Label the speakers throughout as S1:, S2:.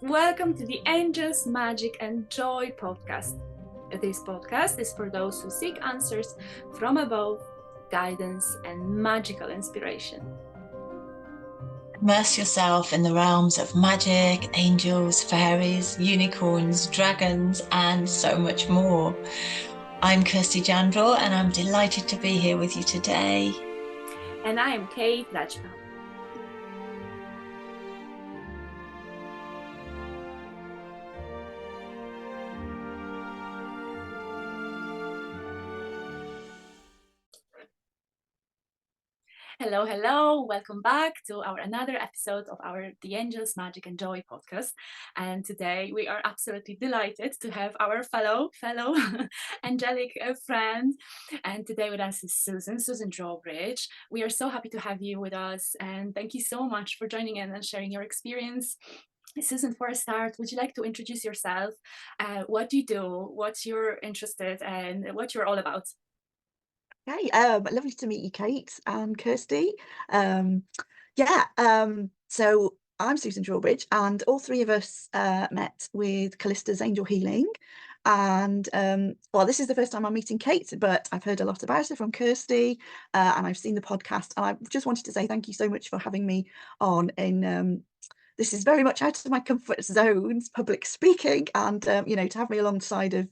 S1: Welcome to the Angels, Magic and Joy podcast. This podcast is for those who seek answers from above, guidance and magical inspiration.
S2: Immerse yourself in the realms of magic, angels, fairies, unicorns, dragons, and so much more. I'm Kirsty Jandrell, and I'm delighted to be here with you today.
S1: And I am Kate Rajpal. Hello, welcome back to another episode of our The Angels, Magic and Joy podcast. And today we are absolutely delighted to have our fellow angelic friend. And today with us is Susan Drawbridge. We are so happy to have you with us, and thank you so much for joining in and sharing your experience. Susan, for a start, would you like to introduce yourself? What do you do? What you're interested in? What you're all about?
S3: Hey, lovely to meet you, Kate and Kirsty. So I'm Susan Drawbridge, and all three of us met with Callista's Angel Healing. And well, this is the first time I'm meeting Kate, but I've heard a lot about her from Kirsty, and I've seen the podcast. And I just wanted to say thank you so much for having me on. This is very much out of my comfort zones, public speaking, and to have me alongside of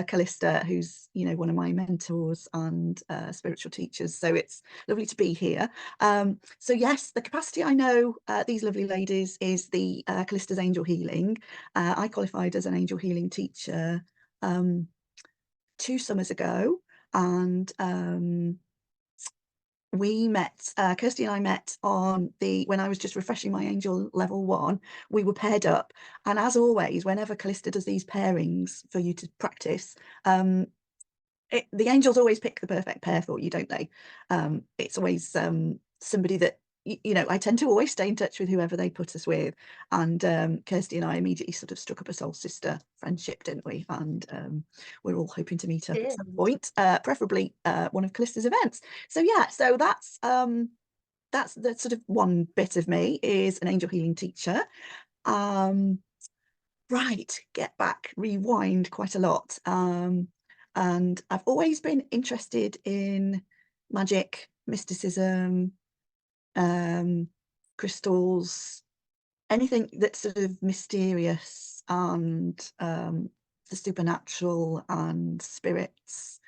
S3: Callista, who's one of my mentors and spiritual teachers. So it's lovely to be here. So yes, the capacity I know these lovely ladies is the Callista's Angel Healing. I qualified as an angel healing teacher 2 summers ago, and we met, Kirsty and I met when I was just refreshing my angel level 1. We were paired up, and as always, whenever Callista does these pairings for you to practice, the angels always pick the perfect pair for you, don't they? It's always somebody that I tend to always stay in touch with whoever they put us with, and Kirsty and I immediately sort of struck up a soul sister friendship, didn't we? And we're all hoping to meet up at some point, preferably one of Callista's events. So yeah, so that's the sort of one bit of me, is an angel healing teacher. Right, get back, rewind quite a lot. And I've always been interested in magic, mysticism, crystals, anything that's sort of mysterious, and the supernatural and spirits.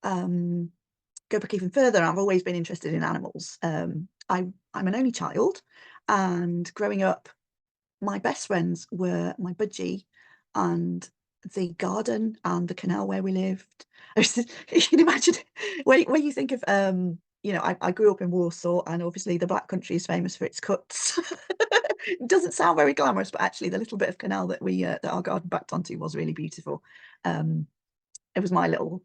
S3: Go back even further, I've always been interested in animals. I'm an only child, and growing up, my best friends were my budgie and the garden and the canal where we lived. You can imagine when you think of I grew up in Warsaw, and obviously the Black Country is famous for its cuts. It doesn't sound very glamorous, but actually the little bit of canal that that our garden backed onto was really beautiful. It was my little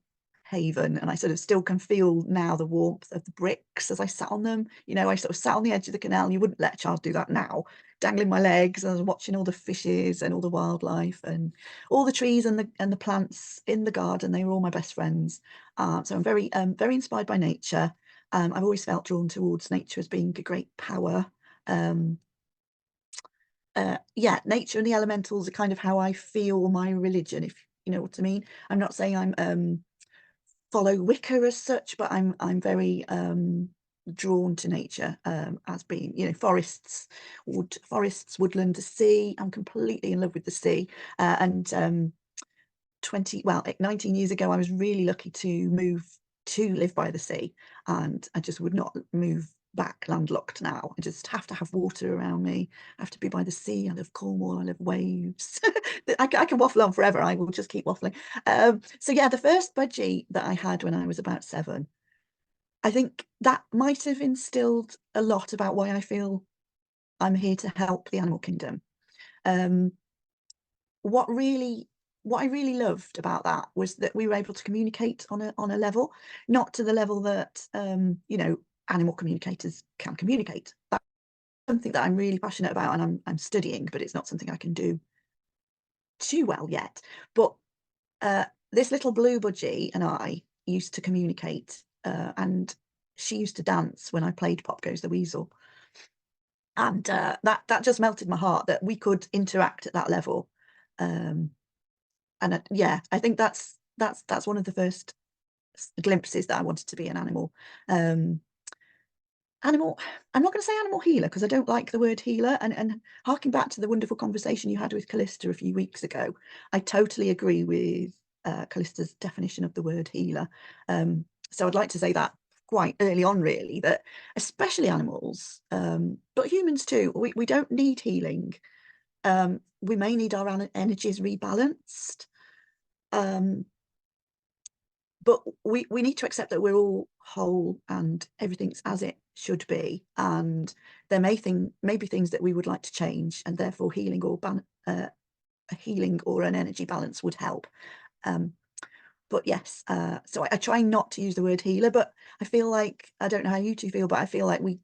S3: haven, and I sort of still can feel now the warmth of the bricks as I sat on them. I sort of sat on the edge of the canal. You wouldn't let a child do that now, dangling my legs, and I was watching all the fishes and all the wildlife and all the trees and the plants in the garden. They were all my best friends. So I'm very inspired by nature. I've always felt drawn towards nature as being a great power. Nature and the elementals are kind of how I feel my religion, if you know what I mean. I'm not saying I'm follow Wicca as such, but I'm very drawn to nature, as being forests, woodland, the sea. I'm completely in love with the sea, and 19 years ago I was really lucky to move to live by the sea, and I just would not move back landlocked now. I just have to have water around me. I have to be by the sea. I love Cornwall. I love waves. I can waffle on forever. I will just keep waffling. So yeah, the first budgie that I had when I was about 7, I think that might have instilled a lot about why I feel I'm here to help the animal kingdom. What I really loved about that was that we were able to communicate on a level, not to the level that animal communicators can communicate. That's something that I'm really passionate about, and I'm studying, but it's not something I can do too well yet. But this little blue budgie and I used to communicate, and she used to dance when I played Pop Goes the Weasel. And that just melted my heart that we could interact at that level. And yeah, I think that's one of the first glimpses that I wanted to be an animal. Animal, I'm not going to say animal healer because I don't like the word healer. And harking back to the wonderful conversation you had with Callista a few weeks ago, I totally agree with Callista's definition of the word healer. So I'd like to say that quite early on, really, that especially animals, but humans too, we don't need healing. We may need our energies rebalanced. But we need to accept that we're all whole and everything's as it should be, and there may be things that we would like to change, and therefore healing or a healing or an energy balance would help. But yes, so I try not to use the word healer, but I feel like, I don't know how you two feel, but I feel like we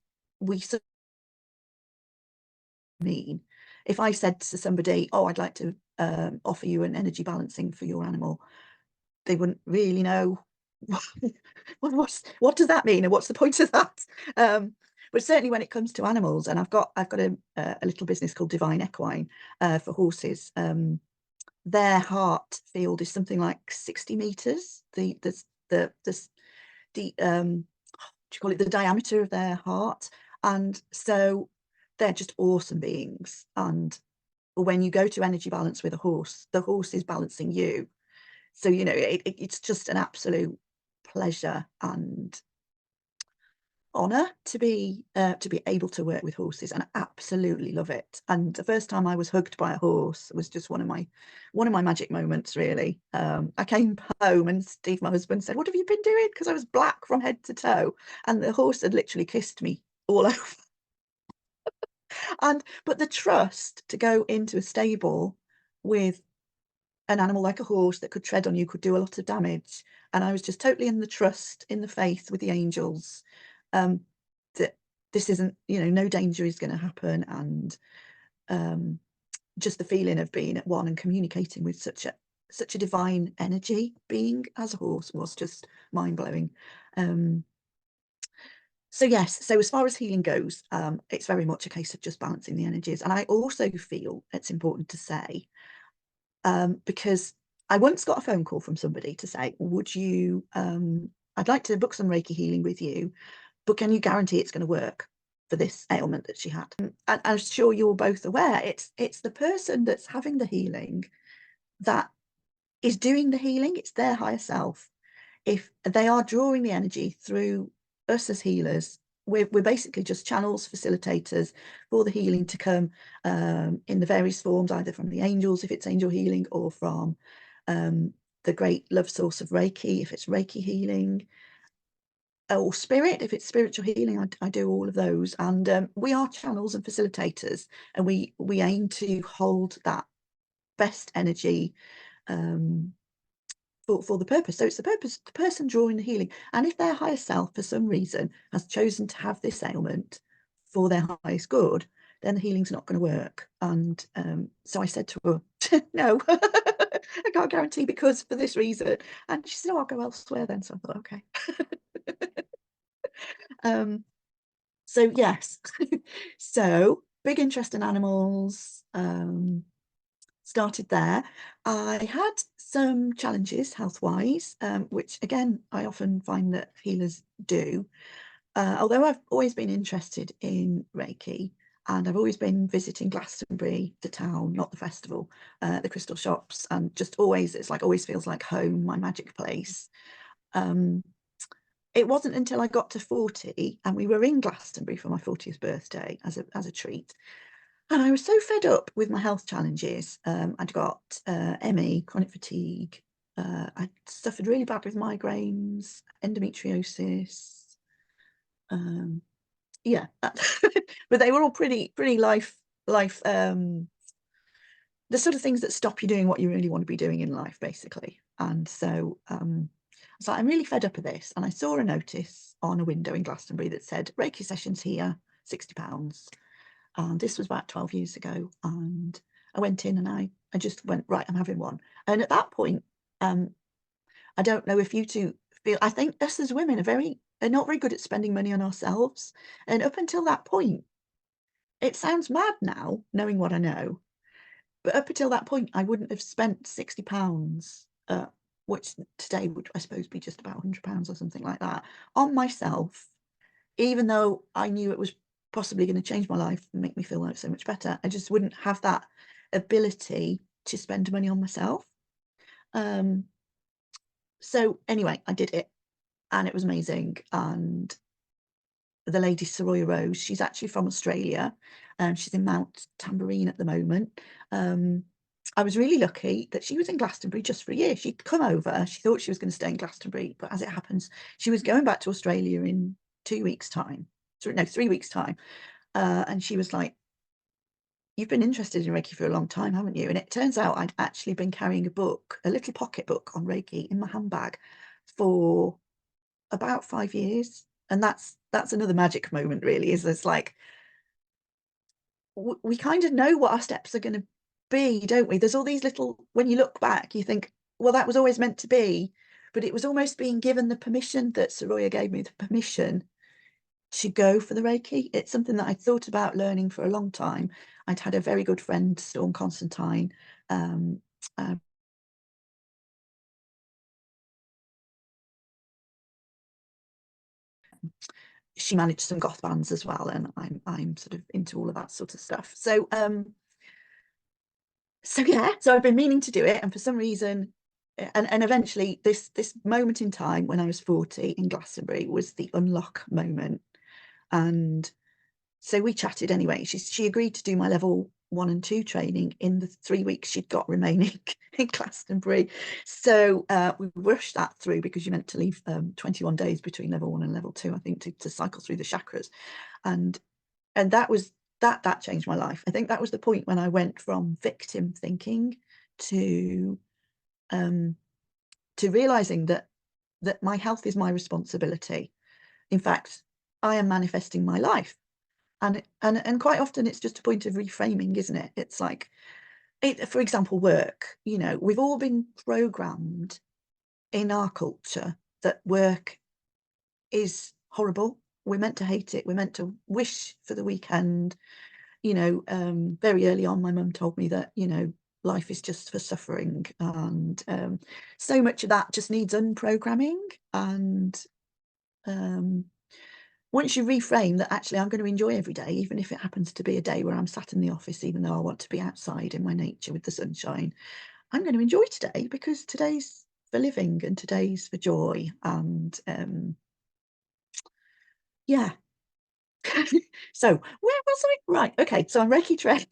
S3: mean, if I said to somebody, oh, I'd like to offer you an energy balancing for your animal, they wouldn't really know what does that mean and what's the point of that. But certainly when it comes to animals, and I've got a little business called Divine Equine for horses. Their heart field is something like 60 meters. The what do you call it, the diameter of their heart, and so they're just awesome beings. And when you go to energy balance with a horse, the horse is balancing you. So, you know, it's just an absolute pleasure and honor to be able to work with horses, and I absolutely love it. And the first time I was hugged by a horse was just one of my magic moments, really. I came home and Steve, my husband, said, "What have you been doing?" Because I was black from head to toe, and the horse had literally kissed me all over. But the trust to go into a stable with an animal like a horse that could tread on you, could do a lot of damage, and I was just totally in the trust, in the faith with the angels, that this isn't, you know, no danger is going to happen. And just the feeling of being at one and communicating with such a divine energy being as a horse was just mind-blowing. So yes, so as far as healing goes, it's very much a case of just balancing the energies. And I also feel it's important to say, because I once got a phone call from somebody to say, would you, I'd like to book some Reiki healing with you, but can you guarantee it's going to work for this ailment that she had? And I'm sure you're both aware, it's the person that's having the healing that is doing the healing. It's their higher self. If they are drawing the energy through us as healers, we're basically just channels, facilitators for the healing to come in the various forms, either from the angels, if it's angel healing, or from the great love source of Reiki, if it's Reiki healing, or spirit, if it's spiritual healing. I do all of those. And we are channels and facilitators, and we aim to hold that best energy for the purpose. So it's the person drawing the healing. And if their higher self, for some reason, has chosen to have this ailment for their highest good, then the healing's not going to work. And so I said to her, no, I can't guarantee, because for this reason. And she said, oh, I'll go elsewhere then. So I thought, okay. So yes, so big interest in animals. Started there. I had some challenges health-wise, which again, I often find that healers do. Although I've always been interested in Reiki, and I've always been visiting Glastonbury, the town, not the festival, the crystal shops, and just always, it's like always feels like home, my magic place. It wasn't until I got to 40 and we were in Glastonbury for my 40th birthday as a treat. And I was so fed up with my health challenges. I'd got ME, chronic fatigue. I suffered really bad with migraines, endometriosis. Yeah, but they were all pretty life. The sort of things that stop you doing what you really want to be doing in life, basically. And so so I'm really fed up of this. And I saw a notice on a window in Glastonbury that said, Reiki sessions here, £60. And this was about 12 years ago. And I went in and I just went, right, I'm having one. And at that point, I don't know if you two feel, I think us as women are not very good at spending money on ourselves. And up until that point, it sounds mad now, knowing what I know, but up until that point, I wouldn't have spent £60, which today would, I suppose, be just about £100 or something like that, on myself, even though I knew it was possibly going to change my life and make me feel like so much better. I just wouldn't have that ability to spend money on myself. So anyway, I did it, and it was amazing. And the lady Saroya Rose, she's actually from Australia, and she's in Mount Tambourine at the moment. I was really lucky that she was in Glastonbury just for a year. She'd come over, she thought she was going to stay in Glastonbury, but as it happens, she was going back to Australia in 2 weeks' time. No, 3 weeks' time. And she was like, "You've been interested in Reiki for a long time, haven't you?" And it turns out I'd actually been carrying a book, a little pocket book on Reiki in my handbag for about 5 years. And that's another magic moment, really, is it's like we kind of know what our steps are going to be, don't we? There's all these little, when you look back, you think, well, that was always meant to be, but it was almost being given the permission that Saroya gave me, the permission to go for the Reiki. It's something that I thought about learning for a long time. I'd had a very good friend, Storm Constantine. Uh, she managed some goth bands as well, and I'm sort of into all of that sort of stuff. So yeah, so I've been meaning to do it, and for some reason, and eventually this moment in time when I was 40 in Glastonbury was the unlock moment. And so we chatted anyway. She agreed to do my level 1 and 2 training in the 3 weeks she'd got remaining in Glastonbury. So we rushed that through, because you meant to leave 21 days between level 1 and level 2, I think, to cycle through the chakras. And that was that changed my life. I think that was the point when I went from victim thinking to realizing that my health is my responsibility. In fact, I am manifesting my life. And quite often it's just a point of reframing, isn't it? It's like, for example, work. We've all been programmed in our culture that work is horrible. We're meant to hate it. We're meant to wish for the weekend. Very early on, my mum told me that, life is just for suffering. And so much of that just needs unprogramming. And once you reframe that, actually, I'm going to enjoy every day, even if it happens to be a day where I'm sat in the office, even though I want to be outside in my nature with the sunshine, I'm going to enjoy today, because today's for living and today's for joy. And yeah. So where was I? Right. Okay. So I'm Reiki trained.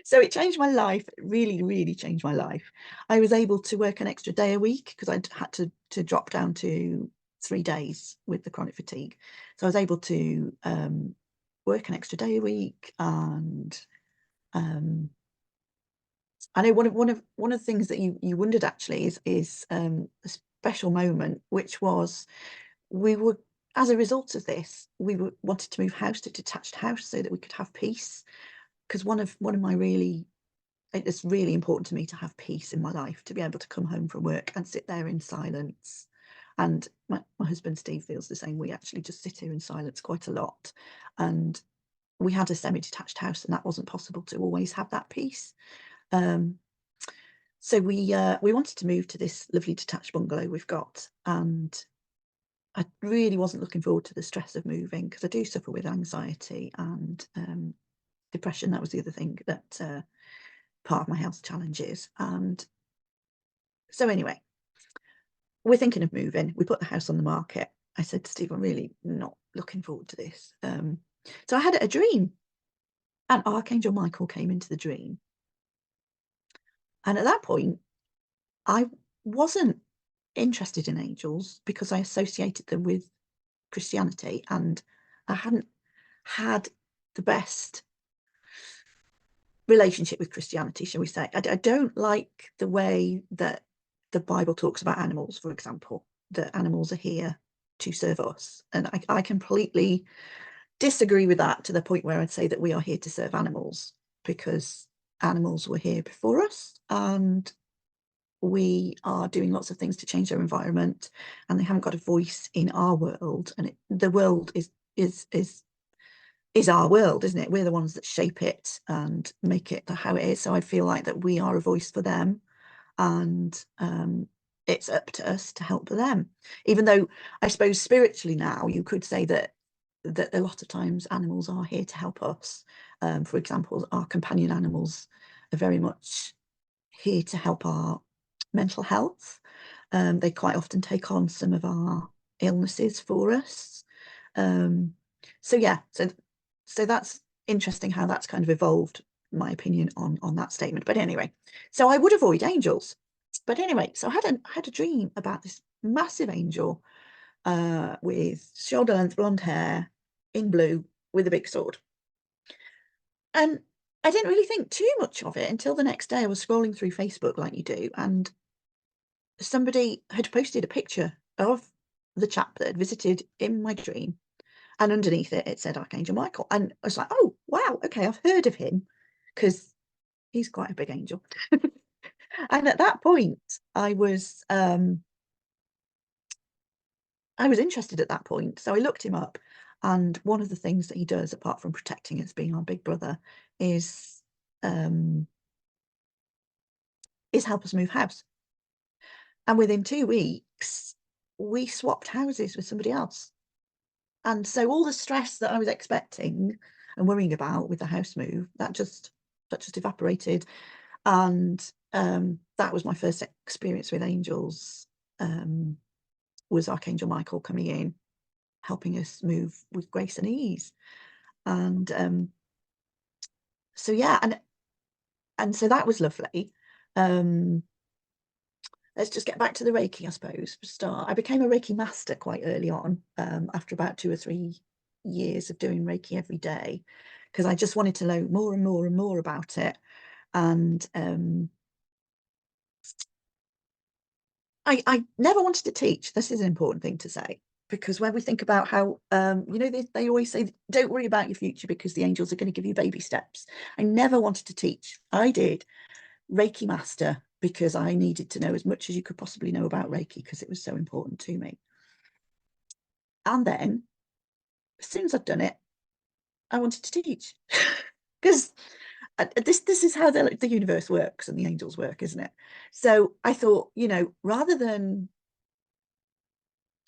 S3: So it changed my life. It really, really changed my life. I was able to work an extra day a week, because I'd had to drop down to 3 days with the chronic fatigue. So I was able to work an extra day a week. And I know one of the things that you wondered actually is a special moment, which was, we were, as a result of this, wanted to move house to detached house so that we could have peace. Because one of my it's really important to me to have peace in my life, to be able to come home from work and sit there in silence. And my husband Steve feels the same. We actually just sit here in silence quite a lot. And we had a semi-detached house, and that wasn't possible to always have that peace. So we wanted to move to this lovely detached bungalow we've got. And I really wasn't looking forward to the stress of moving, because I do suffer with anxiety and depression. That was the other thing that part of my health challenges. And so anyway, we're thinking of moving. We put the house on the market. I said to Steve, I'm really not looking forward to this. So I had a dream, and Archangel Michael came into the dream. And at that point, I wasn't interested in angels, because I associated them with Christianity, and I hadn't had the best relationship with Christianity, shall we say. I don't like the way that the Bible talks about animals, for example, that animals are here to serve us. And I completely disagree with that, to the point where I'd say that we are here to serve animals, because animals were here before us, and we are doing lots of things to change their environment, and they haven't got a voice in our world. And the world is is our world, isn't it? We're the ones that shape it and make it how it is. So I feel like that we are a voice for them, and it's up to us to help them. Even though I suppose spiritually now you could say that a lot of times animals are here to help us. For example, our companion animals are very much here to help our mental health. They quite often take on some of our illnesses for us. So yeah, so that's interesting how that's kind of evolved, my opinion on that statement. But anyway, so I would avoid angels. But anyway, so I had a dream about this massive angel with shoulder length blonde hair in blue with a big sword. And I didn't really think too much of it until the next day. I was scrolling through Facebook like you do, and somebody had posted a picture of the chap that had visited in my dream, and underneath it said Archangel Michael. And I was like, oh wow, okay, I've heard of him because he's quite a big angel. And at that point I was interested at that point, so I looked him up, and one of the things that he does, apart from protecting us, being our big brother, is help us move house. And within 2 weeks we swapped houses with somebody else. And so all the stress that I was expecting and worrying about with the house move, that just evaporated. And that was my first experience with angels, was Archangel Michael coming in, helping us move with grace and ease. And so yeah, and so that was lovely. Let's just get back to the Reiki, I suppose, for a start. I became a Reiki master quite early on, after about 2 or 3 years of doing Reiki every day, because I just wanted to know more and more and more about it. And I never wanted to teach. This is an important thing to say, because when we think about how, they always say, don't worry about your future because the angels are going to give you baby steps. I never wanted to teach. I did Reiki master because I needed to know as much as you could possibly know about Reiki, because it was so important to me. And then as soon as I'd done it, I wanted to teach because this is how the universe works and the angels work, isn't it? So I thought, rather than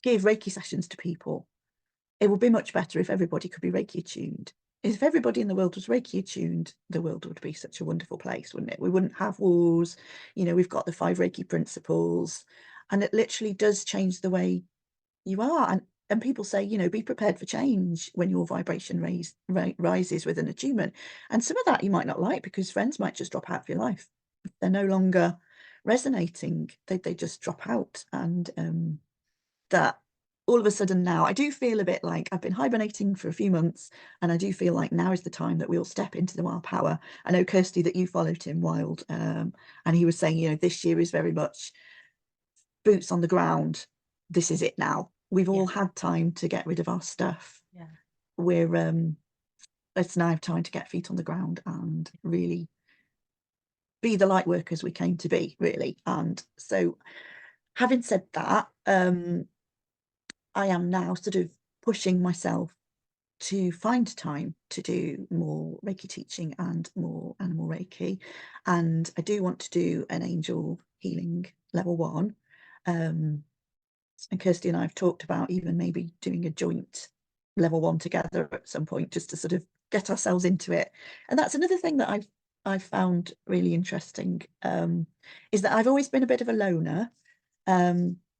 S3: give Reiki sessions to people, it would be much better if everybody could be Reiki attuned. If everybody in the world was Reiki attuned, the world would be such a wonderful place, wouldn't it? We wouldn't have wars. We've got the 5 Reiki principles, and it literally does change the way you are. And people say, be prepared for change when your vibration rises with an attunement. And some of that you might not like, because friends might just drop out of your life. If they're no longer resonating, they just drop out. And that all of a sudden now I do feel a bit like I've been hibernating for a few months, and I do feel like now is the time that we all step into the wild power. I know, Kirsty, that you followed Tim Wild, and he was saying, this year is very much boots on the ground. This is it now. We've all had time to get rid of our stuff. It's now time to get feet on the ground and really be the light workers we came to be, really. And so, having said that, I am now sort of pushing myself to find time to do more Reiki teaching and more Animal Reiki. And I do want to do an angel healing level 1. And Kirsty and I have talked about even maybe doing a joint level 1 together at some point, just to sort of get ourselves into it. And that's another thing that I've found really interesting, is that I've always been a bit of a loner,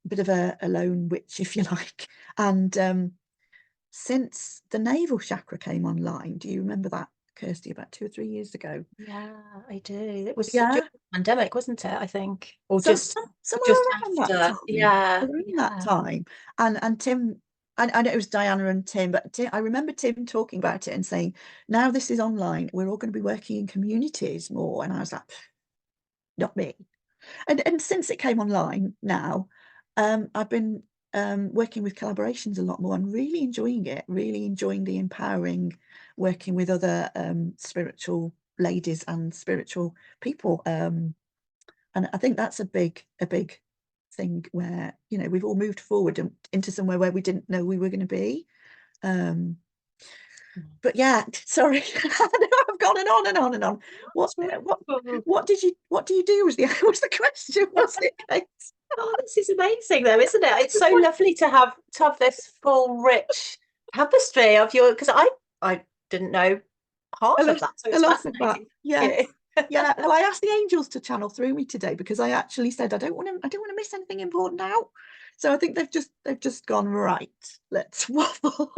S3: bit of a lone witch, if you like. And since the navel chakra came online, do you remember that, Kirsty, about 2 or 3 years ago?
S2: Yeah, I do. It was
S3: Yeah,
S2: during the pandemic, wasn't it? I think, or
S3: so
S2: just
S3: somewhere
S2: just
S3: around that
S2: after.
S3: time.
S2: Yeah,
S3: Around that time. And Tim, I know it was Diana and Tim, but I remember Tim talking about it and saying, now this is online, we're all going to be working in communities more. And I was like, not me. And since it came online now, I've been working with collaborations a lot more. I'm really enjoying it, really enjoying the empowering, working with other spiritual ladies and spiritual people. And I think that's a big thing where, we've all moved forward into somewhere where we didn't know we were going to be. But yeah, sorry, I've gone and on and on and on. What do you do was the question, was it, Kate?
S2: Oh, this is amazing though, isn't it? It's so lovely to have this full, rich tapestry of your, because I didn't know half of that. So
S3: A
S2: it's
S3: lot of that.
S2: fascinating.
S3: Yes.
S2: Yeah.
S3: Yeah. Well, I asked the angels to channel through me today because I actually said I don't want to miss anything important out. So I think they've just gone, right, let's waffle.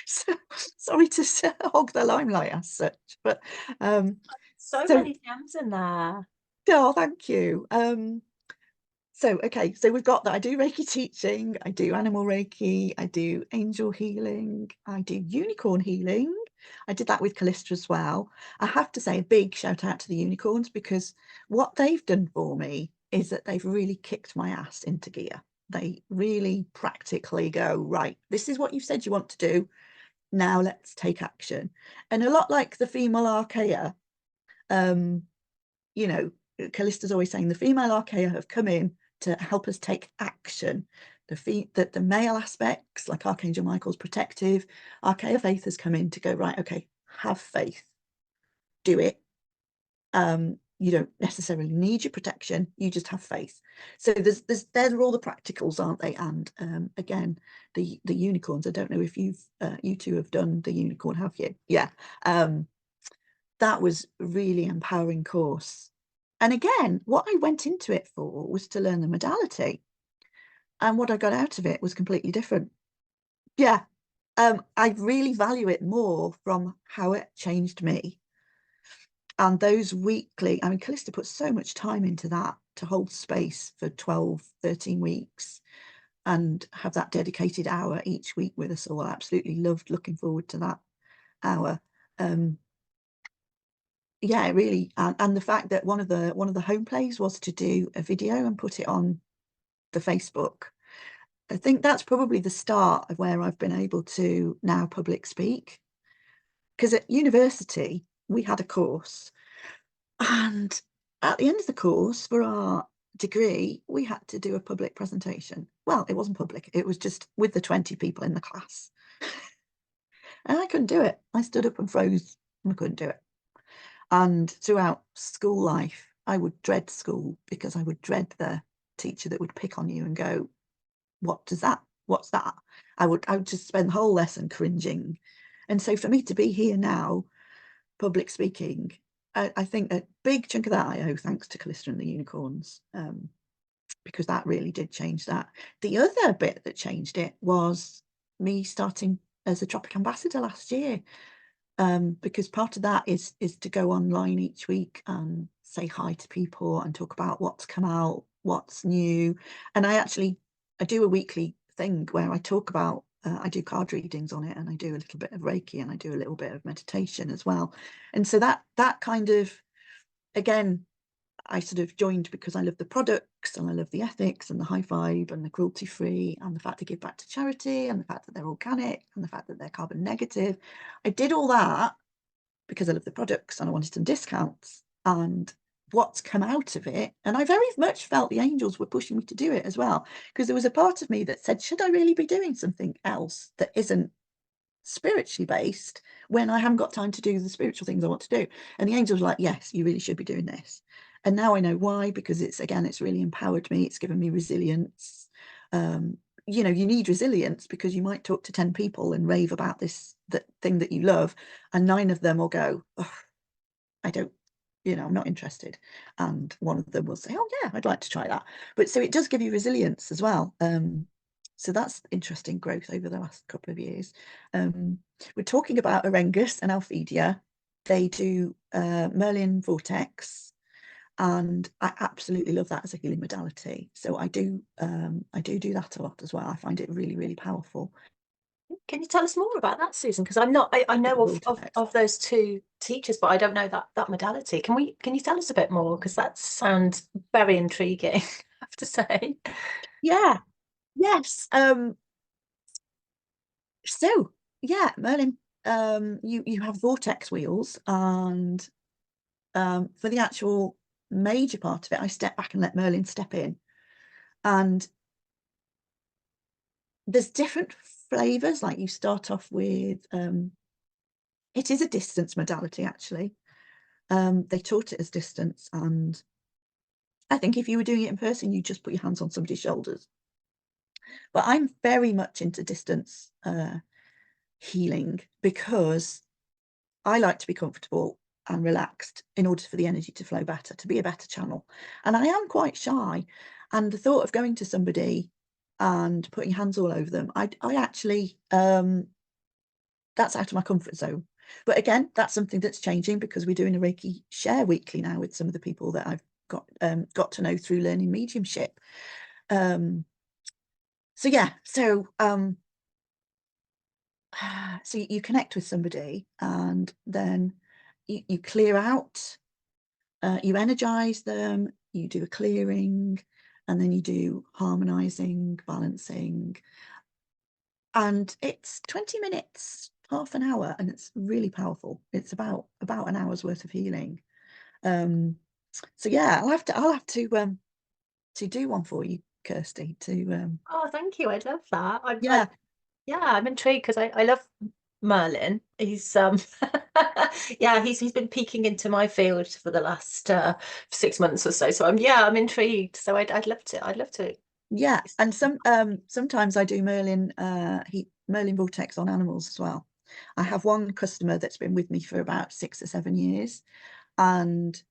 S3: So, sorry to hog the limelight as such, but
S2: So
S3: so
S2: many gems in there.
S3: oh, thank you. So okay, so we've got that. I do Reiki teaching, I do animal Reiki, I do angel healing, I do unicorn healing. I did that with Callista as well. I have to say a big shout out to the unicorns, because what they've done for me is that they've really kicked my ass into gear. They really practically go, right, this is what you've said you want to do. Now let's take action. And a lot like the female archaea, you know, Callista's always saying the female archaea have come in to help us take action. The male aspects, like Archangel Michael's protective, Archaea Faith has come in to go, right, okay, have faith, do it. You don't necessarily need your protection, you just have faith. So they're all the practicals, aren't they? And again, the unicorns, I don't know if you two have done the unicorn, have you? Yeah. That was a really empowering course. And again, what I went into it for was to learn the modality. And what I got out of it was completely different. Yeah. I really value it more from how it changed me. And those weekly, I mean, Callista put so much time into that, to hold space for 12, 13 weeks and have that dedicated hour each week with us all. I absolutely loved looking forward to that hour. Yeah, really. And the fact that one of the home plays was to do a video and put it on the Facebook. I think that's probably the start of where I've been able to now public speak. Because at university, we had a course, and at the end of the course for our degree, we had to do a public presentation. Well, it wasn't public, it was just with the 20 people in the class. And I couldn't do it. I stood up and froze, and I couldn't do it. And throughout school life, I would dread school because I would dread the teacher that would pick on you and go, what's that? I would just spend the whole lesson cringing. And so for me to be here now, public speaking, I think a big chunk of that I owe thanks to Callista and the Unicorns, because that really did change that. The other bit that changed it was me starting as a Tropic Ambassador last year. Because part of that is to go online each week and say hi to people and talk about what's come out, what's new. And I do a weekly thing where I talk about, I do card readings on it, and I do a little bit of Reiki, and I do a little bit of meditation as well. And so that kind of, again, I sort of joined because I love the products and I love the ethics and the high vibe and the cruelty free and the fact they give back to charity and the fact that they're organic and the fact that they're carbon negative. I did all that because I love the products and I wanted some discounts. And what's come out of it, and I very much felt the angels were pushing me to do it as well, because there was a part of me that said, should I really be doing something else that isn't spiritually based when I haven't got time to do the spiritual things I want to do? And the angels were like, yes, you really should be doing this. And now I know why, because it's really empowered me. It's given me resilience. You know, you need resilience because you might talk to 10 people and rave about that thing that you love, and 9 of them will go, oh, I don't, I'm not interested. And one of them will say, oh yeah, I'd like to try that. But so it does give you resilience as well. So that's interesting growth over the last couple of years. We're talking about Orengus and Alphedia. They do Merlin Vortex, and I absolutely love that as a healing modality. So I do that a lot as well. I find it really, really powerful.
S2: Can you tell us more about that, Susan? Because I'm not, I know of those two teachers, but I don't know that modality. Can you tell us a bit more? Because that sounds very intriguing, I have to say.
S3: Yeah. Yes. So yeah, Merlin, you have vortex wheels, and for the actual major part of it, I step back and let Merlin step in. And there's different flavors. Like you start off with, it is a distance modality, actually. They taught it as distance, and I think if you were doing it in person, you just put your hands on somebody's shoulders. But I'm very much into distance healing because I like to be comfortable and relaxed in order for the energy to flow better, to be a better channel. And I am quite shy. And the thought of going to somebody and putting hands all over them, I actually, that's out of my comfort zone. But again, that's something that's changing because we're doing a Reiki share weekly now with some of the people that I've got to know through learning mediumship. So yeah, so you connect with somebody, and then you clear out, you energize them, you do a clearing, and then you do harmonizing, balancing, and it's 20 minutes, half an hour, and it's really powerful. It's about an hour's worth of healing. So yeah, I'll have to do one for you, Kirsty, to
S2: Oh, thank you. I love that.
S3: yeah.
S2: Yeah, I'm intrigued because I love Merlin. He's yeah, he's been peeking into my field for the last 6 months or so. So I'm intrigued. So I'd love to. I'd love to.
S3: Yeah, and sometimes I do Merlin vortex on animals as well. I have one customer that's been with me for about 6 or 7 years, and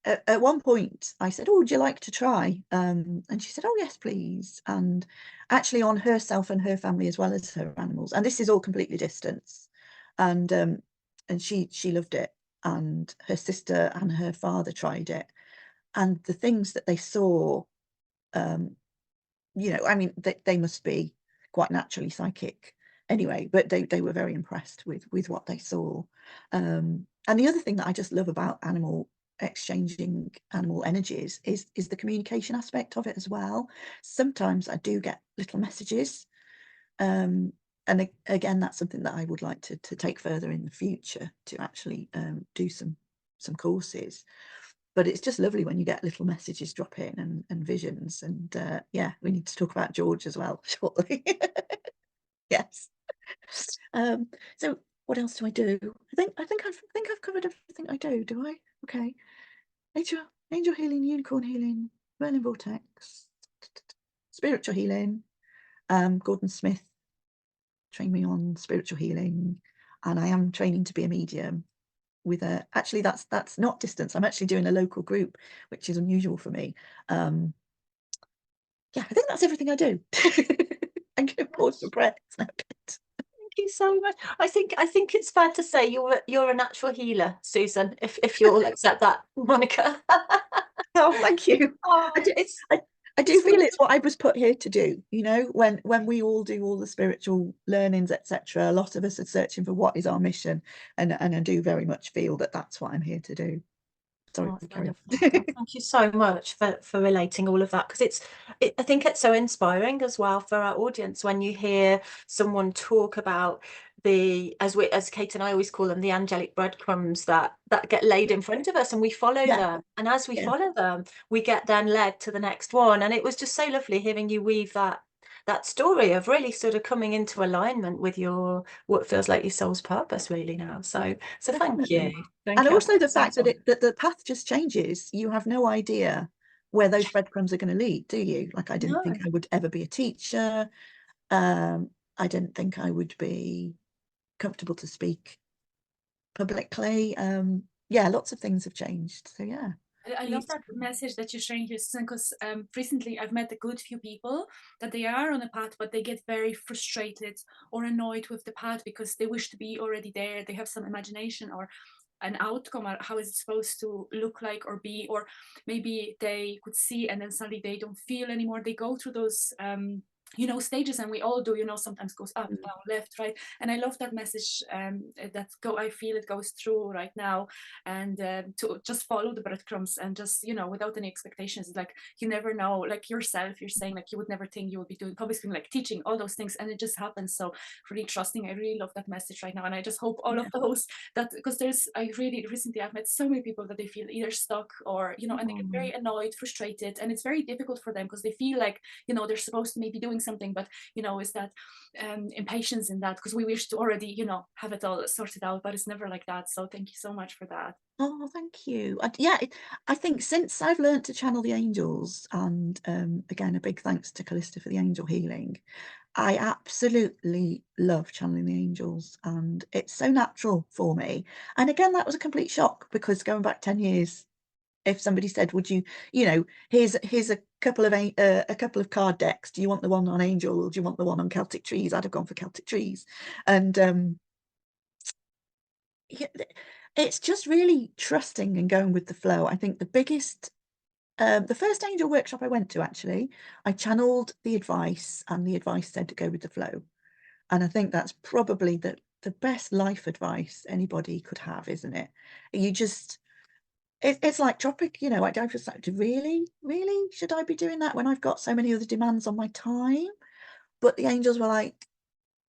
S3: at one point I said, "Oh, would you like to try?" And she said, "Oh, yes, please." And actually on herself and her family as well as her animals. And this is all completely distance. And she loved it. And her sister and her father tried it. And the things that they saw, I mean, they must be quite naturally psychic anyway, but they were very impressed with what they saw. And the other thing that I just love about exchanging animal energies is the communication aspect of it as well. Sometimes I do get little messages, and again, that's something that I would like to take further in the future, to actually do some courses. But it's just lovely when you get little messages drop in, and visions. And yeah, we need to talk about George as well shortly. Yes. So what else do I do? I think I've covered everything I do. Do I? Okay. Angel healing, unicorn healing, Merlin vortex, spiritual healing. Gordon Smith trained me on spiritual healing, and I am training to be a medium. Actually, that's not distance. I'm actually doing a local group, which is unusual for me. Yeah, I think that's everything I do. I'm going to pause for breath.
S2: Thank you so much. I think it's fair to say you're a natural healer, Susan, if you'll accept that moniker.
S3: Oh, thank you.
S2: Oh,
S3: I do feel it's what I was put here to do. When we all do all the spiritual learnings, etc., a lot of us are searching for what is our mission, and I do very much feel that that's what I'm here to do. Sorry, carry on.
S2: Thank you so much for relating all of that, because I think it's so inspiring as well for our audience when you hear someone talk about as Kate and I always call them, the angelic breadcrumbs that get laid in front of us, and we follow
S3: Yeah.
S2: them, and as we
S3: Yeah.
S2: follow them, we get then led to the next one. And it was just so lovely hearing you weave that story of really sort of coming into alignment with what feels like your soul's purpose really now. So thank you.
S3: Definitely. And also the fact that the path just changes. You have no idea where those breadcrumbs are going to lead, do you? Like, I didn't think I would ever be a teacher. I didn't think I would be comfortable to speak publicly. Yeah, lots of things have changed. So yeah.
S1: I love that message that you're sharing here, Susan, because recently I've met a good few people that they are on a path, but they get very frustrated or annoyed with the path because they wish to be already there. They have some imagination or an outcome, or how is it supposed to look like or be, or maybe they could see and then suddenly they don't feel anymore. They go through those stages, and we all do, sometimes goes up, down, left, right. And I love that message I feel it goes through right now, and to just follow the breadcrumbs and just, without any expectations. Like, you never know, like yourself, you're saying, like, you would never think you would be doing public speaking, like teaching, all those things, and it just happens. So really trusting, I really love that message right now. And I just hope all of those, that, because I've met so many people that they feel either stuck or, and they get very annoyed, frustrated, and it's very difficult for them because they feel like, they're supposed to maybe doing something, but is that impatience in that, because we wish to already have it all sorted out, but it's never like that. So thank you so much for that.
S3: Oh, thank you. I think since I've learned to channel the angels, and again, a big thanks to Callista for the angel healing, I absolutely love channeling the angels, and it's so natural for me. And again, that was a complete shock, because going back 10 years, if somebody said, would you, here's a couple of card decks, do you want the one on angel, or do you want the one on Celtic trees? I'd have gone for Celtic trees. And it's just really trusting and going with the flow. I think the biggest, the first angel workshop I went to, actually, I channeled the advice, and the advice said to go with the flow. And I think that's probably the best life advice anybody could have, isn't it? You just, it's like tropic, I just like, really should I be doing that when I've got so many other demands on my time? But the angels were like,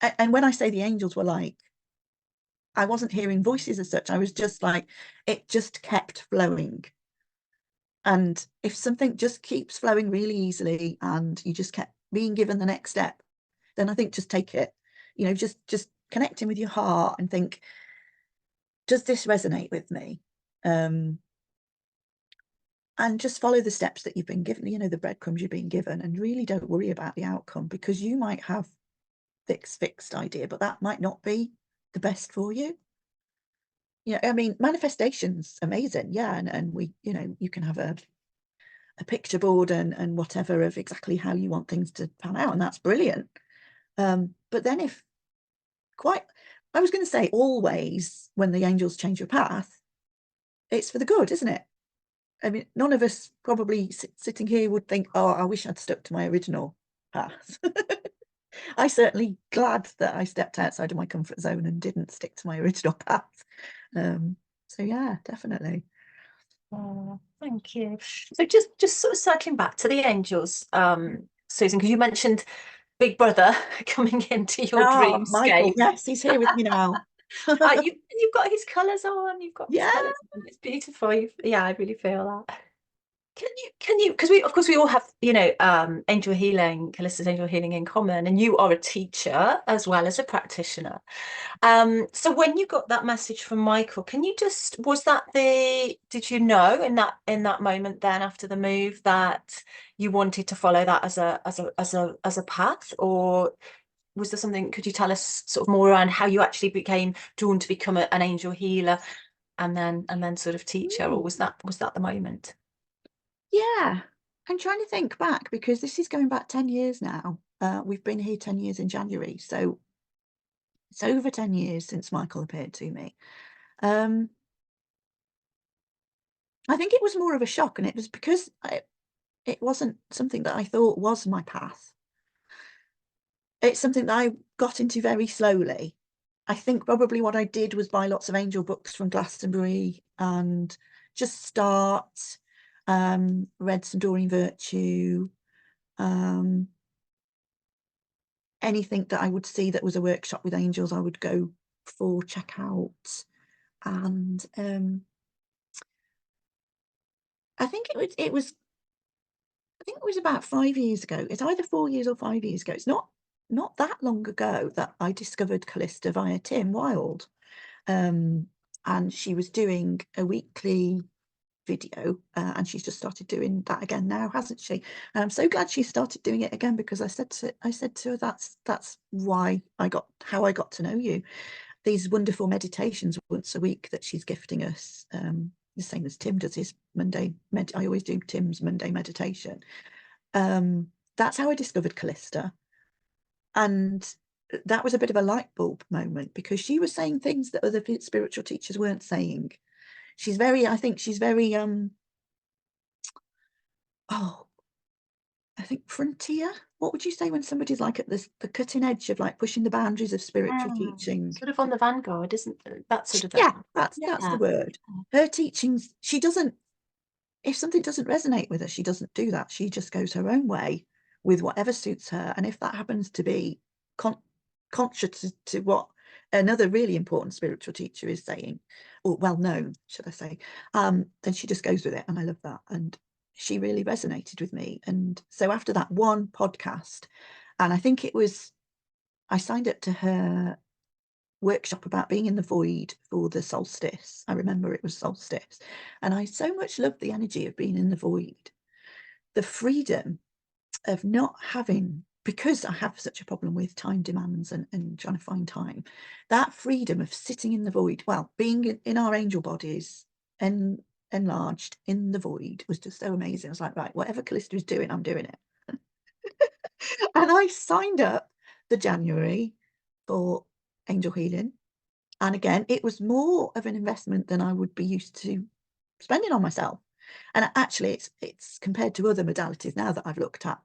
S3: and when I say the angels were like, I wasn't hearing voices as such. I was just like, it just kept flowing. And if something just keeps flowing really easily, and you just kept being given the next step, then I think just take it. Just connecting with your heart and think, does this resonate with me? And just follow the steps that you've been given, the breadcrumbs you've been given, and really don't worry about the outcome, because you might have fixed idea, but that might not be the best for you. I mean, manifestation's amazing, yeah, and we, you can have a picture board and whatever of exactly how you want things to pan out, and that's brilliant. But then I was going to say, always when the angels change your path, it's for the good, isn't it? I mean, none of us probably sitting here would think, oh, I wish I'd stuck to my original path. I certainly glad that I stepped outside of my comfort zone and didn't stick to my original path. So yeah, definitely.
S2: Oh, thank you. So just sort of circling back to the angels, Susan, because you mentioned Big Brother coming into your dreamscape.
S3: Michael, yes, he's here with me now.
S2: You've got his colours on. You've got his
S3: Yeah.
S2: colours on. It's beautiful. Yeah, I really feel that. Can you, because we, of course, we all have, angel healing, Callista's angel healing in common, and you are a teacher as well as a practitioner. So when you got that message from Michael, did you know in that moment then after the move that you wanted to follow that as a path, or was there something, could you tell us sort of more around how you actually became drawn to become an angel healer and then sort of teacher, or was that the moment?
S3: Yeah, I'm trying to think back, because this is going back 10 years now. We've been here 10 years in January, so it's over 10 years since Michael appeared to me. I think it was more of a shock, and it was because it wasn't something that I thought was my path. It's something that I got into very slowly. I think probably what I did was buy lots of angel books from Glastonbury and just start, read some Doreen Virtue, anything that I would see that was a workshop with angels, I would go for, check out. And I think it was about 5 years ago. It's either 4 years or 5 years ago. It's not that long ago that I discovered Callista via Tim Wilde. And she was doing a weekly video, and she's just started doing that again now, hasn't she? And I'm so glad she started doing it again, because I said to her, that's how I got to know you. These wonderful meditations once a week that she's gifting us, the same as Tim does his Monday I always do Tim's Monday meditation. That's how I discovered Callista, and that was a bit of a light bulb moment, because she was saying things that other spiritual teachers weren't saying. I think she's very I think frontier. What would you say when somebody's like at the cutting edge of like pushing the boundaries of spiritual teaching?
S2: Sort of on the vanguard, isn't that sort of
S3: Yeah, that's the word. Her teachings, if something doesn't resonate with her, she doesn't do that. She just goes her own way with whatever suits her. And if that happens to be conscious to what another really important spiritual teacher is saying, or well known, should I say, then she just goes with it. And I love that. And she really resonated with me. And so after that one podcast, And I think I signed up to her workshop about being in the void for the solstice. I remember it was solstice. And I so much loved the energy of being in the void. The freedom of not having, because I have such a problem with time demands and trying to find time, that freedom of sitting in the void, well, being in our angel bodies and enlarged in the void was just so amazing. I was like, right, whatever Callista is doing, I'm doing it. And I signed up the January for angel healing. And again, it was more of an investment than I would be used to spending on myself. And actually, it's compared to other modalities now that I've looked at,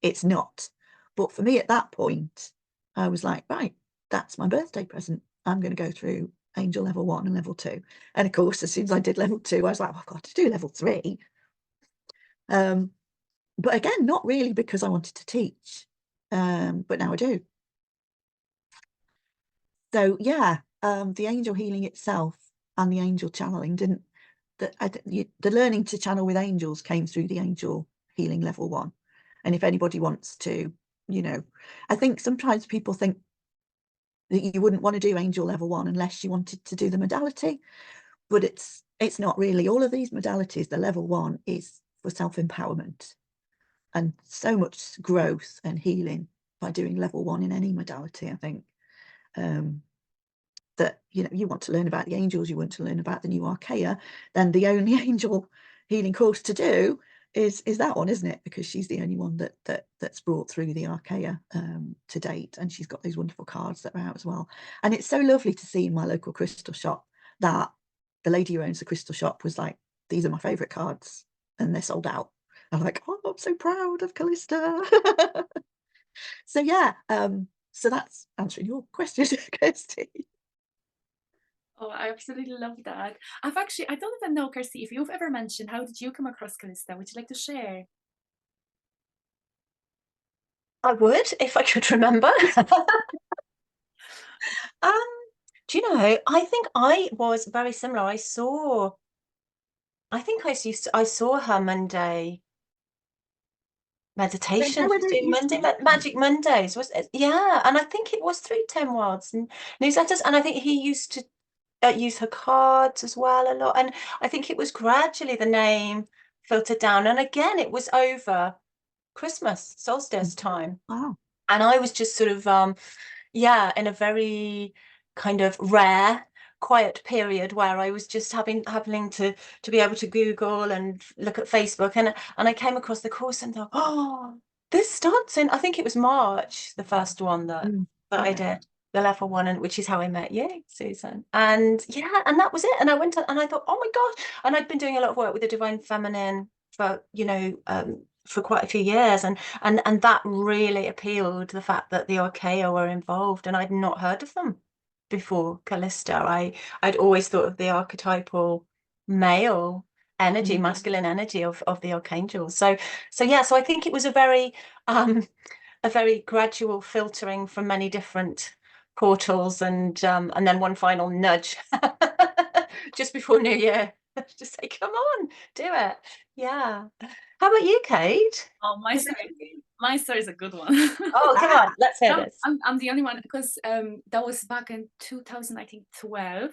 S3: it's not. But for me at that point, I was like, right, that's my birthday present. I'm going to go through angel level 1 and level 2. And of course, as soon as I did level 2, I was like, oh, I've got to do level 3. But again, not really because I wanted to teach, but now I do. So yeah, the angel healing itself and the angel channeling the learning to channel with angels came through the angel healing level 1. And if anybody wants to, I think sometimes people think that you wouldn't want to do angel level 1 unless you wanted to do the modality, but it's not really. All of these modalities, the level 1 is for self-empowerment, and so much growth and healing by doing level 1 in any modality, I think. That you want to learn about the angels, you want to learn about the new archaea, then the only angel healing course to do is that one, isn't it? Because she's the only one that's brought through the archaea to date, and she's got those wonderful cards that are out as well. And it's so lovely to see in my local crystal shop that the lady who owns the crystal shop was like, these are my favorite cards and they're sold out. I'm like, oh, I'm so proud of Callista. So yeah, so that's answering your question, Kirsty.
S1: Oh, I absolutely love that. I don't even know, Kirsty, if you've ever mentioned, how did you come across Callista? Would you like to share?
S2: I would, if I could remember. Do you know, I think I was very similar. I saw her Monday meditation, Magic Mondays, was it? Yeah, and I think it was through Tim Wild's newsletters, and I think he used to use her cards as well a lot, and I think it was gradually the name filtered down, and again it was over Christmas solstice time.
S3: Wow.
S2: And I was just sort of in a very kind of rare quiet period where I was just having to be able to Google and look at Facebook, and I came across the course and thought, oh, this starts in, I think it was March, the first one that I did, the level 1, and which is how I met you, Susan. And yeah, and that was it. And I went and I thought, oh my gosh. And I'd been doing a lot of work with the divine feminine for for quite a few years, and that really appealed, the fact that the archaea were involved, and I'd not heard of them before Callista. I'd always thought of the archetypal male energy, masculine energy of the archangels. So I think it was a very gradual filtering from many different portals, and then one final nudge just before New Year. Just say, come on, do it. Yeah. How about you, Kate?
S1: Oh, my story is a good one.
S2: Oh, come on, let's hear this.
S1: I'm the only one, because that was back in 2012,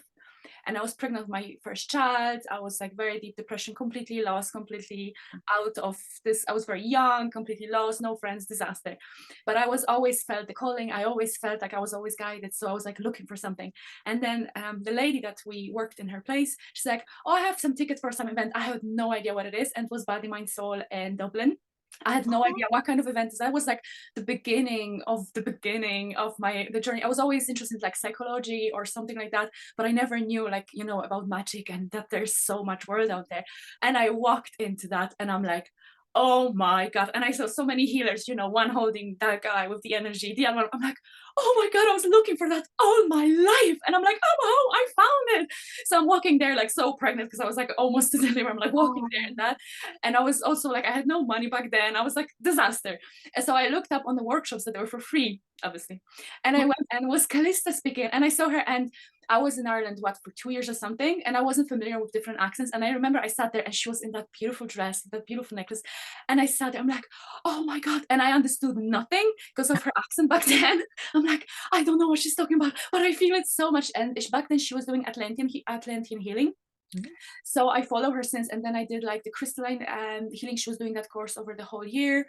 S1: and I was pregnant with my first child. I was like very deep depression, completely lost, completely out of this. I was very young, completely lost, no friends, disaster. But I was always felt the calling. I always felt like I was always guided. So I was like looking for something. And then the lady that we worked in her place, she's like, oh, I have some tickets for some event. I had no idea what it is. And it was Body, Mind, Soul in Dublin. I had no idea what kind of event is that. Was like the beginning of the journey. I was always interested in like psychology or something like that, but I never knew about magic and that there's so much world out there. And I walked into that and I'm like, oh my God. And I saw so many healers, one holding that guy with the energy, the other one. I'm like, oh my God, I was looking for that all my life. And I'm like, oh, I found it. So I'm walking there like so pregnant, because I was like almost to deliver. I'm like walking there and that. And I was also like, I had no money back then. I was like, disaster. And so I looked up on the workshops that they were for free, obviously. And I went, and was Callista speaking, and I saw her, and I was in Ireland, what, for 2 years or something, and I wasn't familiar with different accents. And I remember I sat there and she was in that beautiful dress, that beautiful necklace. And I sat there, I'm like, oh my God. And I understood nothing because of her accent back then. I'm like, I don't know what she's talking about, but I feel it so much. And back then she was doing Atlantean healing.
S3: Mhm.
S1: So I follow her since, and then I did like the crystalline healing. She was doing that course over the whole year,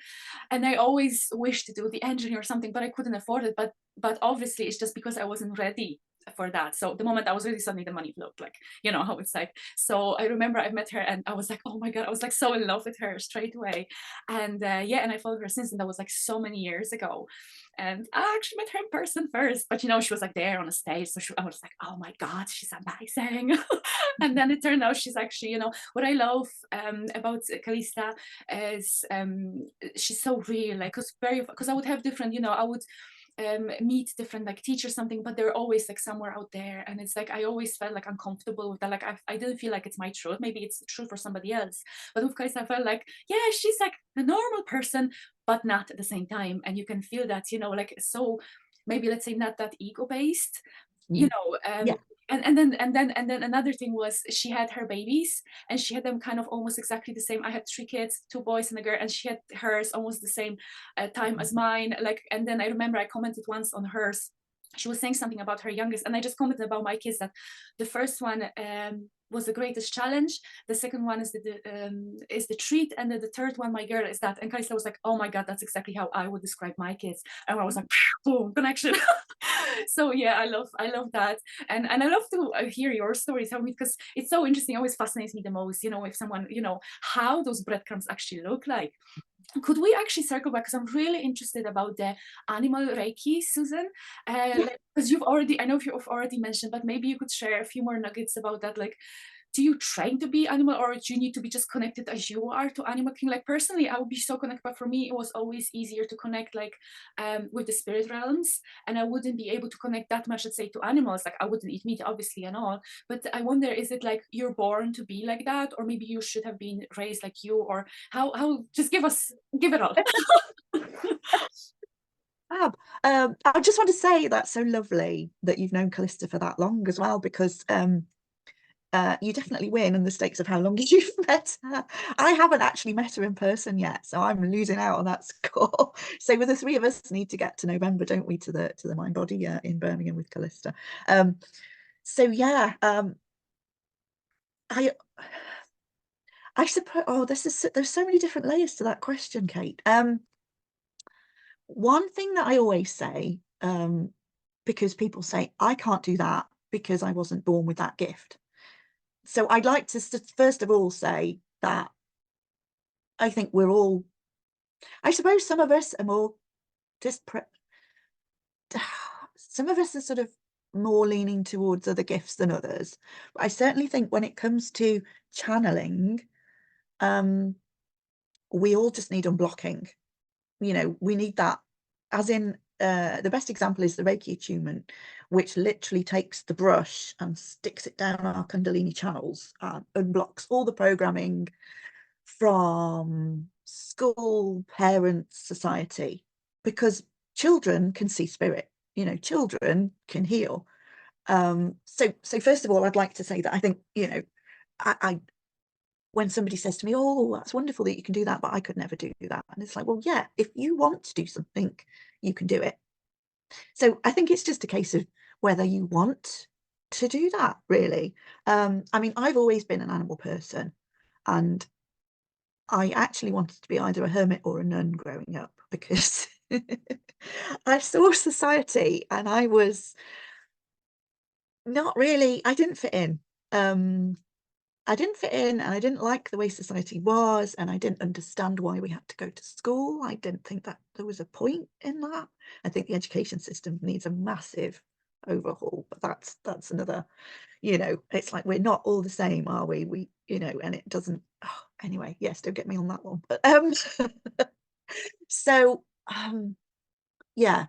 S1: and I always wished to do the engineer or something, but I couldn't afford it. But obviously it's just because I wasn't ready for that. So the moment I was ready, suddenly the money flowed, like, you know how it's like. So I remember I met her and I was like, oh my God, I was like so in love with her straight away. And yeah, and I followed her since, and that was like so many years ago. And I actually met her in person first, but you know, she was like there on a stage. So I was like, oh my God, she's amazing. And then it turned out she's actually, you know, what I love about Calista is she's so real, like, because I would have different, you know, I would meet different like teachers something, but they're always like somewhere out there, and it's like I always felt like uncomfortable with that. Like I didn't feel like it's my truth. Maybe it's true for somebody else, but of course I felt like, yeah, she's like a normal person, but not at the same time. And you can feel that, you know, like, so maybe let's say not that ego based, you know.
S3: Yeah.
S1: And then another thing was she had her babies, and she had them kind of almost exactly the same. I had 3 kids, 2 boys and a girl, and she had hers almost the same time as mine. Like, and then I remember I commented once on hers. She was saying something about her youngest, and I just commented about my kids that the first one was the greatest challenge. The second one is the treat, and then the third one, my girl, is that. And Kaisa was like, "Oh my God, that's exactly how I would describe my kids." And I was like, "Boom, connection." So yeah, I love that, and I love to hear your stories. How, because it's so interesting. It always fascinates me the most. You know, if someone, you know, how those breadcrumbs actually look like. Could we actually circle back? Because I'm really interested about the animal Reiki, Susan.
S3: Yeah.
S1: Because you've already, I know you've already mentioned, but maybe you could share a few more nuggets about that. Like, do you train to be animal, or do you need to be just connected as you are to animal king? Like, personally, I would be so connected, but for me it was always easier to connect like with the spirit realms, and I wouldn't be able to connect that much, let's say, to animals. Like, I wouldn't eat meat obviously and all, but I wonder, is it like you're born to be like that, or maybe you should have been raised like you, or how just give it all.
S3: Fab. I just want to say that's so lovely that you've known Callista for that long as well, because you definitely win in the stakes of how long you've met her. I haven't actually met her in person yet, so I'm losing out on that score. So with the three of us need to get to November, don't we, to the Mind Body in Birmingham with Callista. So yeah, I suppose, oh, there's so many different layers to that question, Kate. One thing that I always say, because people say I can't do that because I wasn't born with that gift. So I'd like to first of all say that I think we're all, I suppose some of us are more some of us are sort of more leaning towards other gifts than others. But I certainly think when it comes to channeling, we all just need unblocking. You know, we need that, as in the best example is the Reiki attunement, which literally takes the brush and sticks it down our Kundalini channels and unblocks all the programming from school, parents, society, because children can see spirit, you know, children can heal. So first of all, I'd like to say that I think, you know, I when somebody says to me, oh, that's wonderful that you can do that, but I could never do that. And it's like, well, yeah, if you want to do something, you can do it. So I think it's just a case of whether you want to do that, really. I mean, I've always been an animal person, and I actually wanted to be either a hermit or a nun growing up, because I saw society and I was not really, I didn't fit in. I didn't fit in, and I didn't like the way society was, and I didn't understand why we had to go to school. I didn't think that there was a point in that. I think the education system needs a massive overhaul, but that's another, you know, it's like we're not all the same, are we? We, you know, and it doesn't, oh, anyway, yes, don't get me on that one. But so yeah,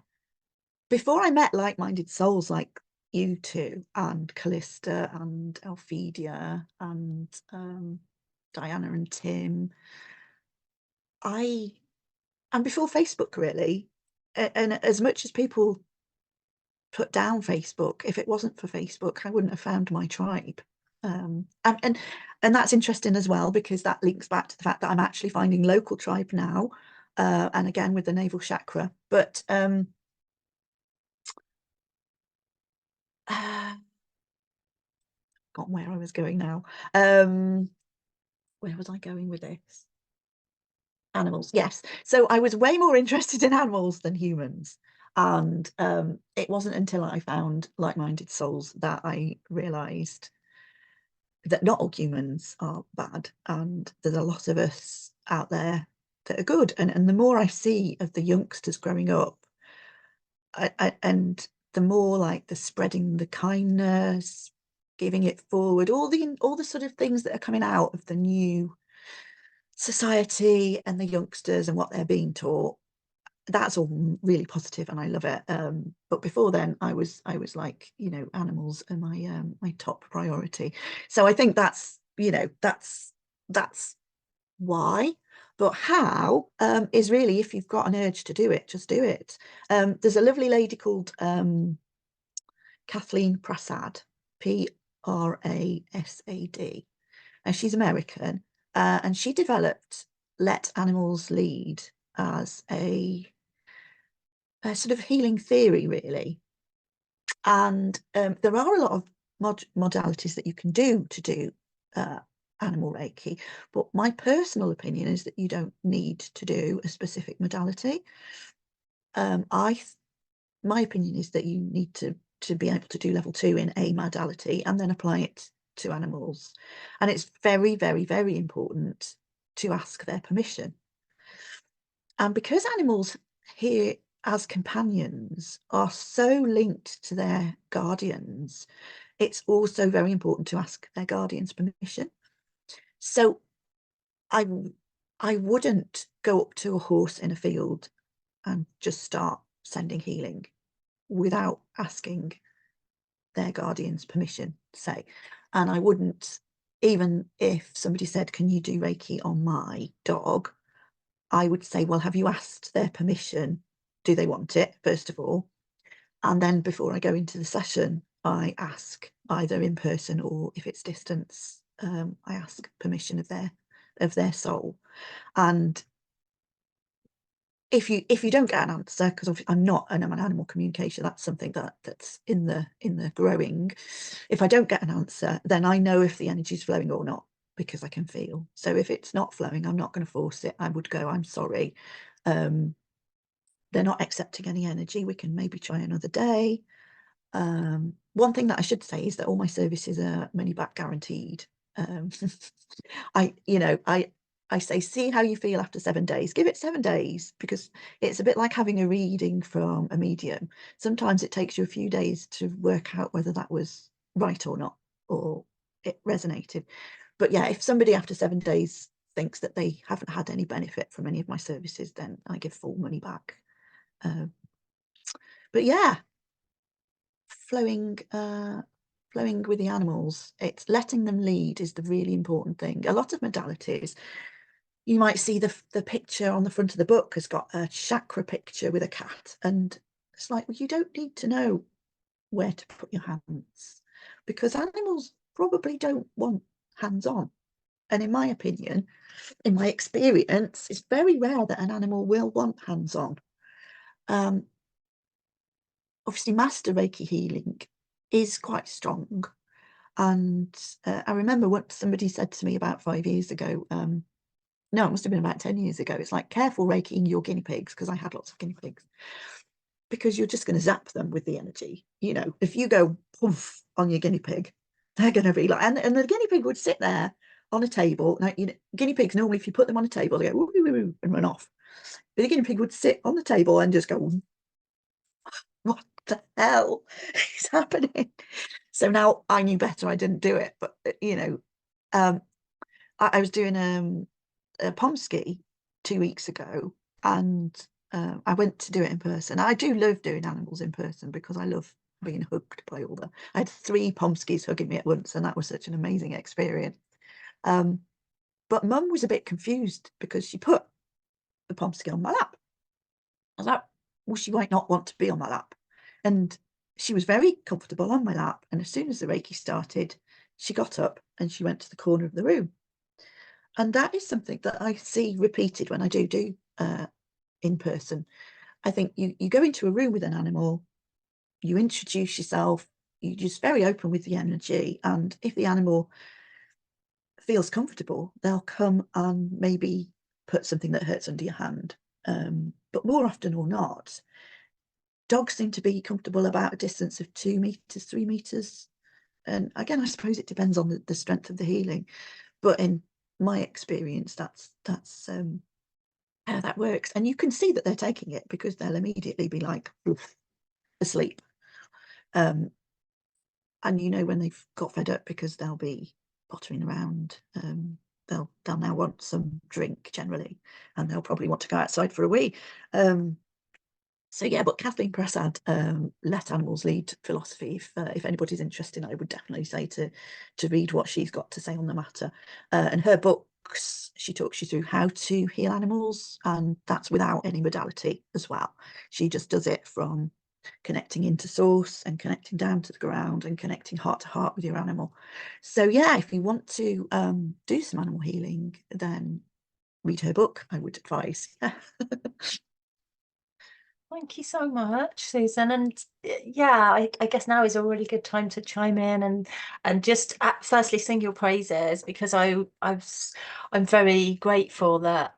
S3: before I met like-minded souls like you two and Callista and Elfidia and Diana and Tim, and before Facebook, really, and as much as people put down Facebook. If it wasn't for Facebook, I wouldn't have found my tribe. And that's interesting as well, because that links back to the fact that I'm actually finding local tribe now, and again with the navel chakra. But got where I was going now. Where was I going with this? Animals, yes. So I was way more interested in animals than humans. And it wasn't until I found like-minded souls that I realized that not all humans are bad, and there's a lot of us out there that are good. And the more I see of the youngsters growing up, and the more like the spreading the kindness, giving it forward, all the sort of things that are coming out of the new society and the youngsters and what they're being taught, that's all really positive and I love it. But before then I was like, you know, animals are my my top priority. So I think that's, you know, that's why. But how is really, if you've got an urge to do it, just do it. There's a lovely lady called Kathleen Prasad, Prasad, and she's American, and she developed Let Animals Lead as a sort of healing theory, really. And there are a lot of modalities that you can do to do animal Reiki, but my personal opinion is that you don't need to do a specific modality. My opinion is that you need to be able to do level 2 in a modality and then apply it to animals. And it's very, very, very important to ask their permission. And because animals here as companions are so linked to their guardians, it's also very important to ask their guardians permission. So I wouldn't go up to a horse in a field and just start sending healing without asking their guardians permission, say. And I wouldn't, even if somebody said, can you do Reiki on my dog, I would say, well, have you asked their permission? Do they want it, first of all? And then before I go into the session, I ask, either in person or if it's distance, I ask permission of their soul. And if you don't get an answer, because I'm not an animal communicator, that's something that's in the growing. If I don't get an answer, then I know if the energy is flowing or not, because I can feel. So if it's not flowing, I'm not going to force it. I would go, I'm sorry, they're not accepting any energy, we can maybe try another day. One thing that I should say is that all my services are money back guaranteed. I say, see how you feel after 7 days. Give it 7 days, because it's a bit like having a reading from a medium. Sometimes it takes you a few days to work out whether that was right or not, or it resonated. But yeah, if somebody after 7 days thinks that they haven't had any benefit from any of my services, then I give full money back. But yeah, flowing with the animals, it's letting them lead is the really important thing. A lot of modalities, you might see the picture on the front of the book has got a chakra picture with a cat, and it's like, well, you don't need to know where to put your hands, because animals probably don't want hands-on. And in my opinion, in my experience, it's very rare that an animal will want hands-on. Obviously master Reiki healing is quite strong, and I remember what somebody said to me about 5 years ago, no, it must have been about 10 years ago, it's like, careful Reikiing your guinea pigs, because I had lots of guinea pigs, because you're just going to zap them with the energy. You know, if you go poof on your guinea pig, they're going to be like, and the guinea pig would sit there on a table. Now, you know, guinea pigs, normally if you put them on a table, they go woo, woo, woo, woo, and run off. But the guinea pig would sit on the table and just go, what the hell is happening? So now I knew better, I didn't do it. But you know, I was doing a Pomsky 2 weeks ago, and I went to do it in person. I do love doing animals in person, because I love being hugged by all the, I had 3 Pomskys hugging me at once, and that was such an amazing experience. But Mum was a bit confused, because she put the Pomsky on my lap. I was like, well, she might not want to be on my lap. And she was very comfortable on my lap. And as soon as the Reiki started, she got up and she went to the corner of the room. And that is something that I see repeated when I do in person. I think you go into a room with an animal, you introduce yourself, you're just very open with the energy. And if the animal feels comfortable, they'll come and maybe put something that hurts under your hand. But more often or not, dogs seem to be comfortable about a distance of 2 meters, 3 meters. And again, I suppose it depends on the strength of the healing. But in my experience, that's how that works. And you can see that they're taking it because they'll immediately be like asleep. And you know when they've got fed up because they'll be pottering around. They'll now want some drink generally, and they'll probably want to go outside for a wee. So yeah, but Kathleen Prasad, Let Animals Lead philosophy. If anybody's interested, I would definitely say to read what she's got to say on the matter. And her books, she talks you through how to heal animals, and that's without any modality as well. She just does it from connecting into source and connecting down to the ground and connecting heart to heart with your animal. So yeah, if you want to do some animal healing, then read her book, I would advise.
S2: Thank you so much, Susan. And yeah, I guess now is a really good time to chime in and just firstly sing your praises, because I'm very grateful that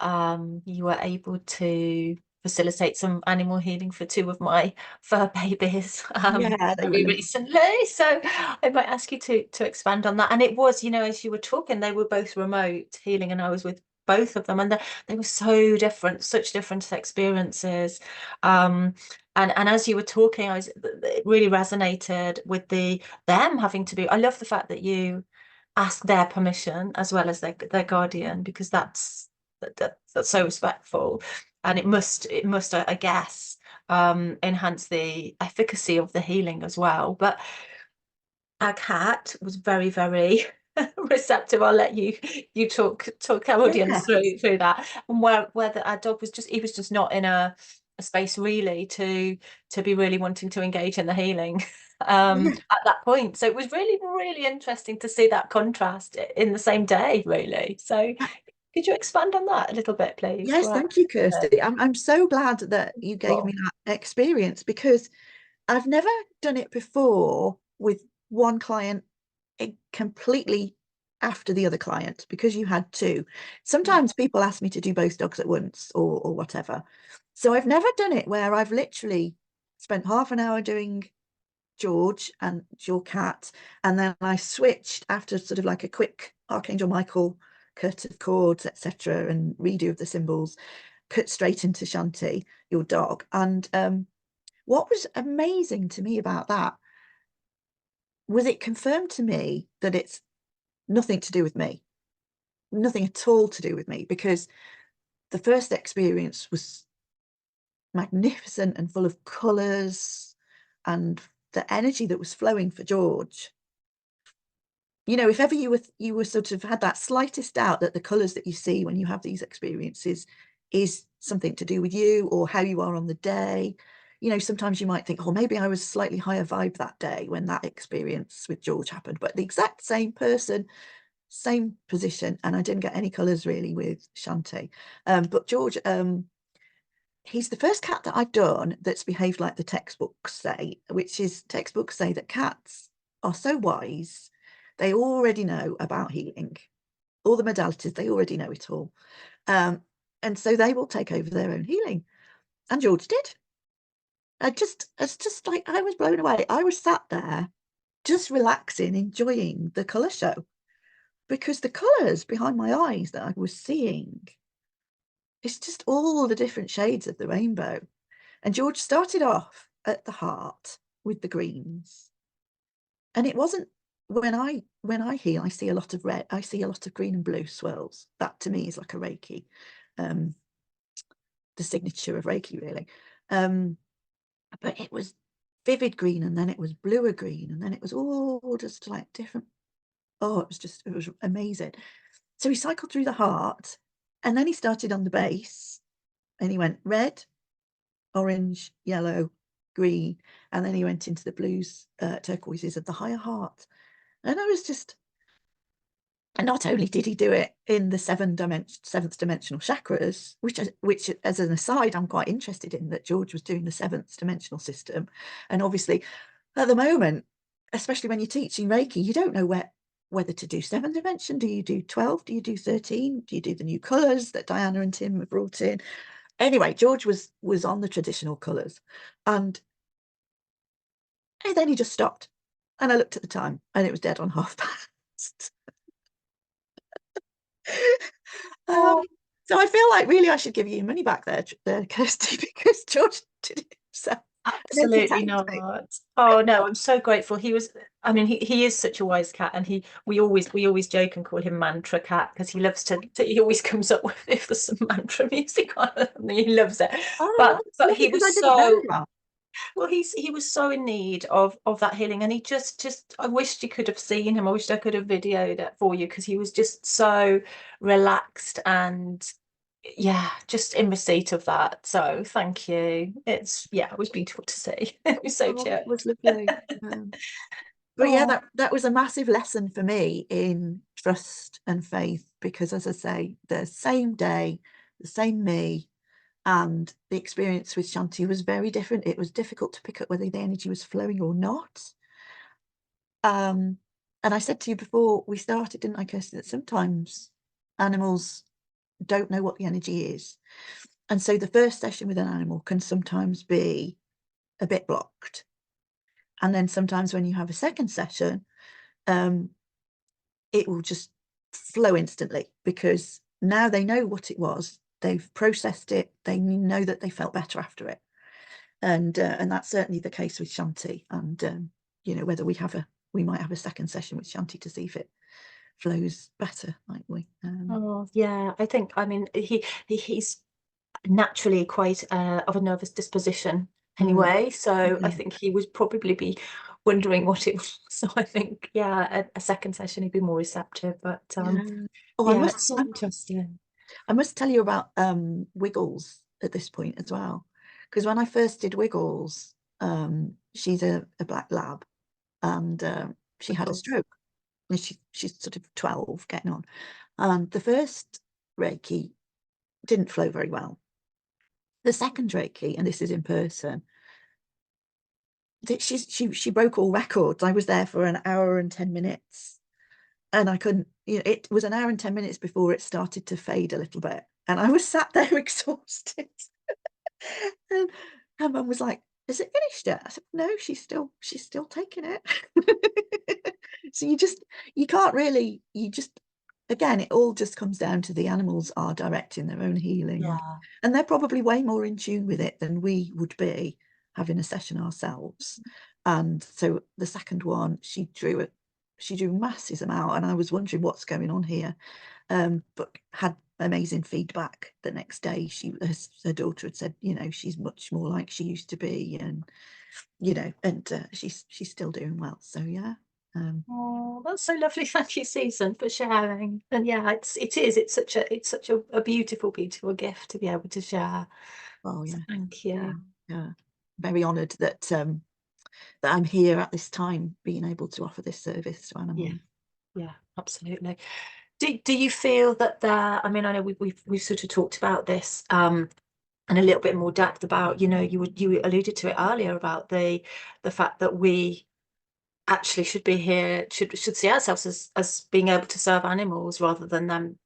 S2: you were able to facilitate some animal healing for two of my fur babies
S3: Yeah, they were
S2: very recently. So I might ask you to expand on that. And it was, you know, as you were talking, they were both remote healing, and I was with both of them, and they were so different, such different experiences. And as you were talking, it really resonated with them having to be. I love the fact that you ask their permission as well as their guardian, because that's so respectful, and it must I guess enhance the efficacy of the healing as well. But our cat was very, very receptive. I'll let you talk our audience
S3: Yeah.
S2: through that. And whether our dog was just, he was just not in a space really to be really wanting to engage in the healing
S3: Yeah.
S2: at that point. So it was really, really interesting to see that contrast in the same day, really. So could you expand on that a little bit, please?
S3: Yes, thank you, Kirsty. I'm so glad that you gave me that experience, because I've never done it before with one client completely after the other client, because you had two. Sometimes people ask me to do both dogs at once or whatever. So I've never done it where I've literally spent half an hour doing George and your cat, and then I switched after sort of like a quick Archangel Michael cut of chords, etc., and redo of the symbols, cut straight into Shanti, your dog. And what was amazing to me about that was it confirmed to me that it's nothing to do with me, nothing at all to do with me, because the first experience was magnificent and full of colours, and the energy that was flowing for George. You know, if ever you were sort of had that slightest doubt that the colours that you see when you have these experiences is something to do with you or how you are on the day, you know, sometimes you might think, oh, maybe I was slightly higher vibe that day when that experience with George happened, but the exact same person, same position, and I didn't get any colours really with Shanti. But George, he's the first cat that I've done that's behaved like the textbooks say, which is textbooks say that cats are so wise, they already know about healing, all the modalities, they already know it all. And so they will take over their own healing. And George did. It's just like, I was blown away. I was sat there just relaxing, enjoying the colour show, because the colours behind my eyes that I was seeing, it's just all the different shades of the rainbow. And George started off at the heart with the greens. And it wasn't, when I heal, I see a lot of red, I see a lot of green and blue swirls. That to me is like a Reiki, the signature of Reiki, really. But it was vivid green, and then it was bluer green, and then it was all just like different. Oh, it was amazing. So he cycled through the heart, and then he started on the base, and he went red, orange, yellow, green, and then he went into the blues, turquoises of the higher heart. And I was just, and not only did he do it in the seventh dimensional chakras, which as an aside, I'm quite interested in, that George was doing the seventh dimensional system. And obviously at the moment, especially when you're teaching Reiki, you don't know whether to do 7th dimension. Do you do 12? Do you do 13? Do you do the new colours that Diana and Tim have brought in? Anyway, George was on the traditional colours, and then he just stopped. And I looked at the time, and it was dead on past. So I feel like really I should give you your money back there, Kirsty, because George did it himself.
S2: Absolutely not. Oh no, I'm so grateful. He was, I mean, he is such a wise cat, and we always joke and call him Mantra Cat, because he loves to he always comes up with, if there's some mantra music on, he loves it.
S3: Oh,
S2: But he
S3: because I
S2: was
S3: didn't know
S2: so,
S3: that.
S2: well, he was so in need of that healing, and he just I wished you could have seen him. I wished I could have videoed it for you, because he was just so relaxed and, yeah, just in receipt of that. So thank you. It was beautiful to see. It was so
S3: Oh,
S2: chill.
S3: it was lovely. But yeah,
S2: Oh,
S3: that was a massive lesson for me in trust and faith, because as I say, the same day, the same me, and the experience with Shanti was very different. It was difficult to pick up whether the energy was flowing or not. And I said to you before we started, didn't I, Kirsty, that sometimes animals don't know what the energy is. And so the first session with an animal can sometimes be a bit blocked. And then sometimes when you have a second session, it will just flow instantly, because now they know what it was. They've processed it. They know that they felt better after it. And that's certainly the case with Shanti. And whether we might have a second session with Shanti to see if it flows better, might we?
S2: oh yeah. I think, I mean, he's naturally quite of a nervous disposition anyway. So I
S3: Yeah.
S2: think he would probably be wondering what it was. So I think, yeah, a second session he'd be more receptive. But
S3: Yeah. Oh,
S2: yeah, it's so interesting.
S3: I must tell you about Wiggles at this point as well, because when I first did Wiggles, she's a black lab, and she had a stroke. And she's sort of 12, getting on. And the first Reiki didn't flow very well. The second Reiki, and this is in person, she broke all records. I was there for an hour and 10 minutes, and I couldn't, it was an hour and 10 minutes before it started to fade a little bit, and I was sat there exhausted. And her mum was like, "Is it finished yet?" I said, "No, she's still taking it." So you can't really, again, it all just comes down to the animals are directing their own healing,
S2: Yeah.
S3: and they're probably way more in tune with it than we would be having a session ourselves. And so the second one, she drew masses amount, and I was wondering what's going on here, but had amazing feedback the next day. Her daughter had said, she's much more like she used to be, and she's still doing well. So yeah.
S2: Oh, that's so lovely. Thank you, Susan, for sharing. And yeah, it's such a beautiful, beautiful gift to be able to share.
S3: Oh
S2: So
S3: yeah.
S2: thank
S3: Yeah.
S2: you.
S3: Yeah. Very honoured that I'm here at this time, being able to offer this service to
S2: Yeah,
S3: animals.
S2: yeah, absolutely. Do you feel that I mean, I know we've sort of talked about this and a little bit more depth about, you alluded to it earlier about the fact that we actually should be here, should see ourselves as being able to serve animals rather than them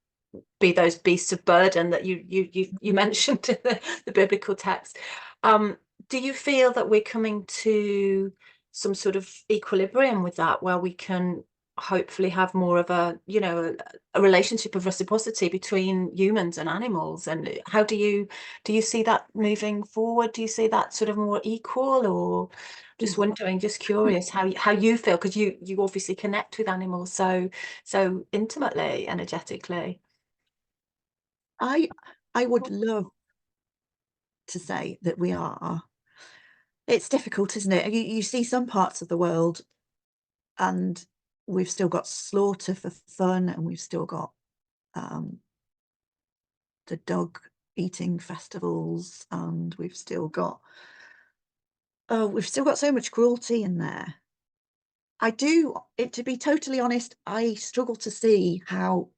S2: be those beasts of burden that you mentioned in the biblical text. Do you feel that we're coming to some sort of equilibrium with that, where we can hopefully have more of a relationship of reciprocity between humans and animals? And how do you see that moving forward? Do you see that sort of more equal, or just wondering, just curious how you feel, because you obviously connect with animals so intimately, energetically.
S3: I would love to say that we are. It's difficult, isn't it? You see some parts of the world, and we've still got slaughter for fun, and we've still got um, the dog eating festivals, and we've still got Oh, we've still got so much cruelty in there. To be totally honest, I struggle to see how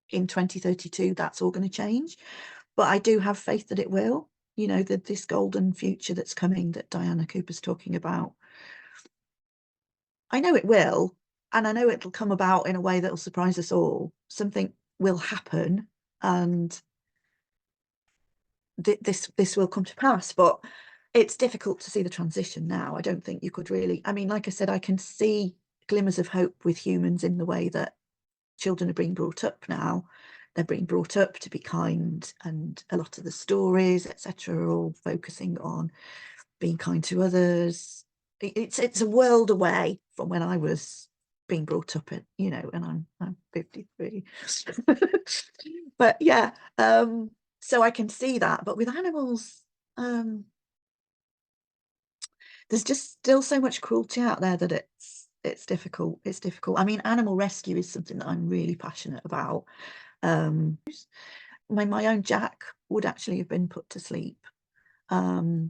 S3: in 2032 that's all going to change, but I do have faith that it will. You know, that this golden future that's coming that Diana Cooper's talking about, I know it will, and I know it'll come about in a way that'll surprise us all. Something will happen, and this will come to pass, but it's difficult to see the transition now. I don't think you could really, I mean, like I said, I can see glimmers of hope with humans in the way that children are being brought up now. They're being brought up to be kind, and a lot of the stories, etc., are all focusing on being kind to others. It's a world away from when I was being brought up in, you know, and I'm 53. But yeah, so I can see that. But with animals, there's just still so much cruelty out there that it's difficult. It's difficult. I mean, animal rescue is something that I'm really passionate about. My own Jack would actually have been put to sleep. I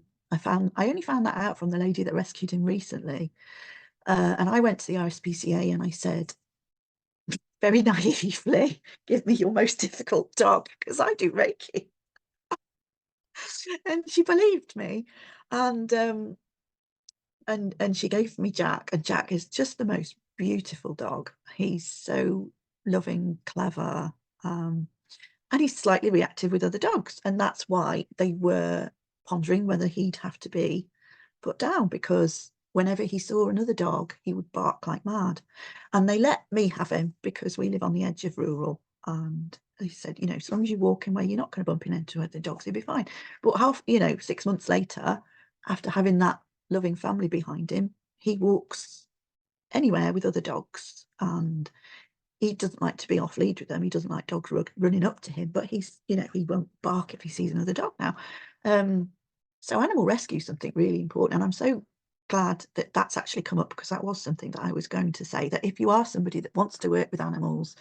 S3: only found that out from the lady that rescued him recently. And I went to the RSPCA and I said, very naively, give me your most difficult dog because I do Reiki. And she believed me. And she gave me Jack, and Jack is just the most beautiful dog. He's so loving, clever, and he's slightly reactive with other dogs, and that's why they were pondering whether he'd have to be put down, because whenever he saw another dog he would bark like mad. And they let me have him because we live on the edge of rural, and they said, you know, as long as you walk in where you're not going to bump into other dogs, you'll be fine. But 6 months later, after having that loving family behind him, he walks anywhere with other dogs, and he doesn't like to be off lead with them. He doesn't like dogs running up to him, but he's, you know, he won't bark if he sees another dog now. So animal rescue is something really important, and I'm so glad that that's actually come up, because that was something that I was going to say, that if you are somebody that wants to work with animals,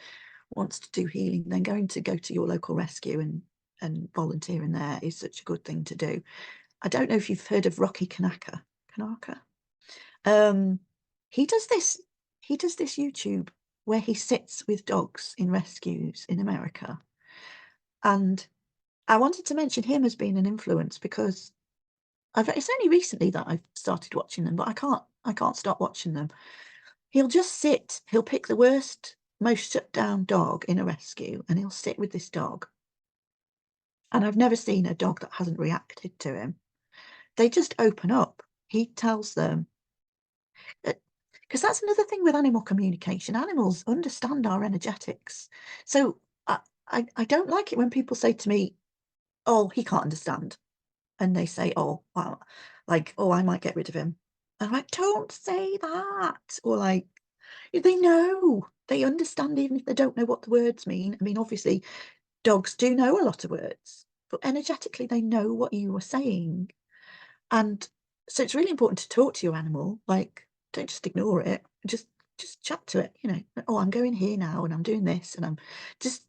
S3: wants to do healing, then going to go to your local rescue and volunteering there is such a good thing to do. I don't know if you've heard of Rocky Kanaka. He does this YouTube where he sits with dogs in rescues in America. And I wanted to mention him as being an influence because it's only recently that I've started watching them, but I can't stop watching them. He'll pick the worst, most shut down dog in a rescue, and he'll sit with this dog. And I've never seen a dog that hasn't reacted to him. They just open up. He tells them, because that's another thing with animal communication. Animals understand our energetics. So I don't like it when people say to me, oh, he can't understand. And they say, oh, well, like, oh, I might get rid of him. And I'm like, don't say that. Or like, they know, they understand even if they don't know what the words mean. I mean, obviously, dogs do know a lot of words, but energetically, they know what you are saying. And so it's really important to talk to your animal. Like, don't just ignore it. Just chat to it. You know, oh, I'm going here now, and I'm doing this, and I'm just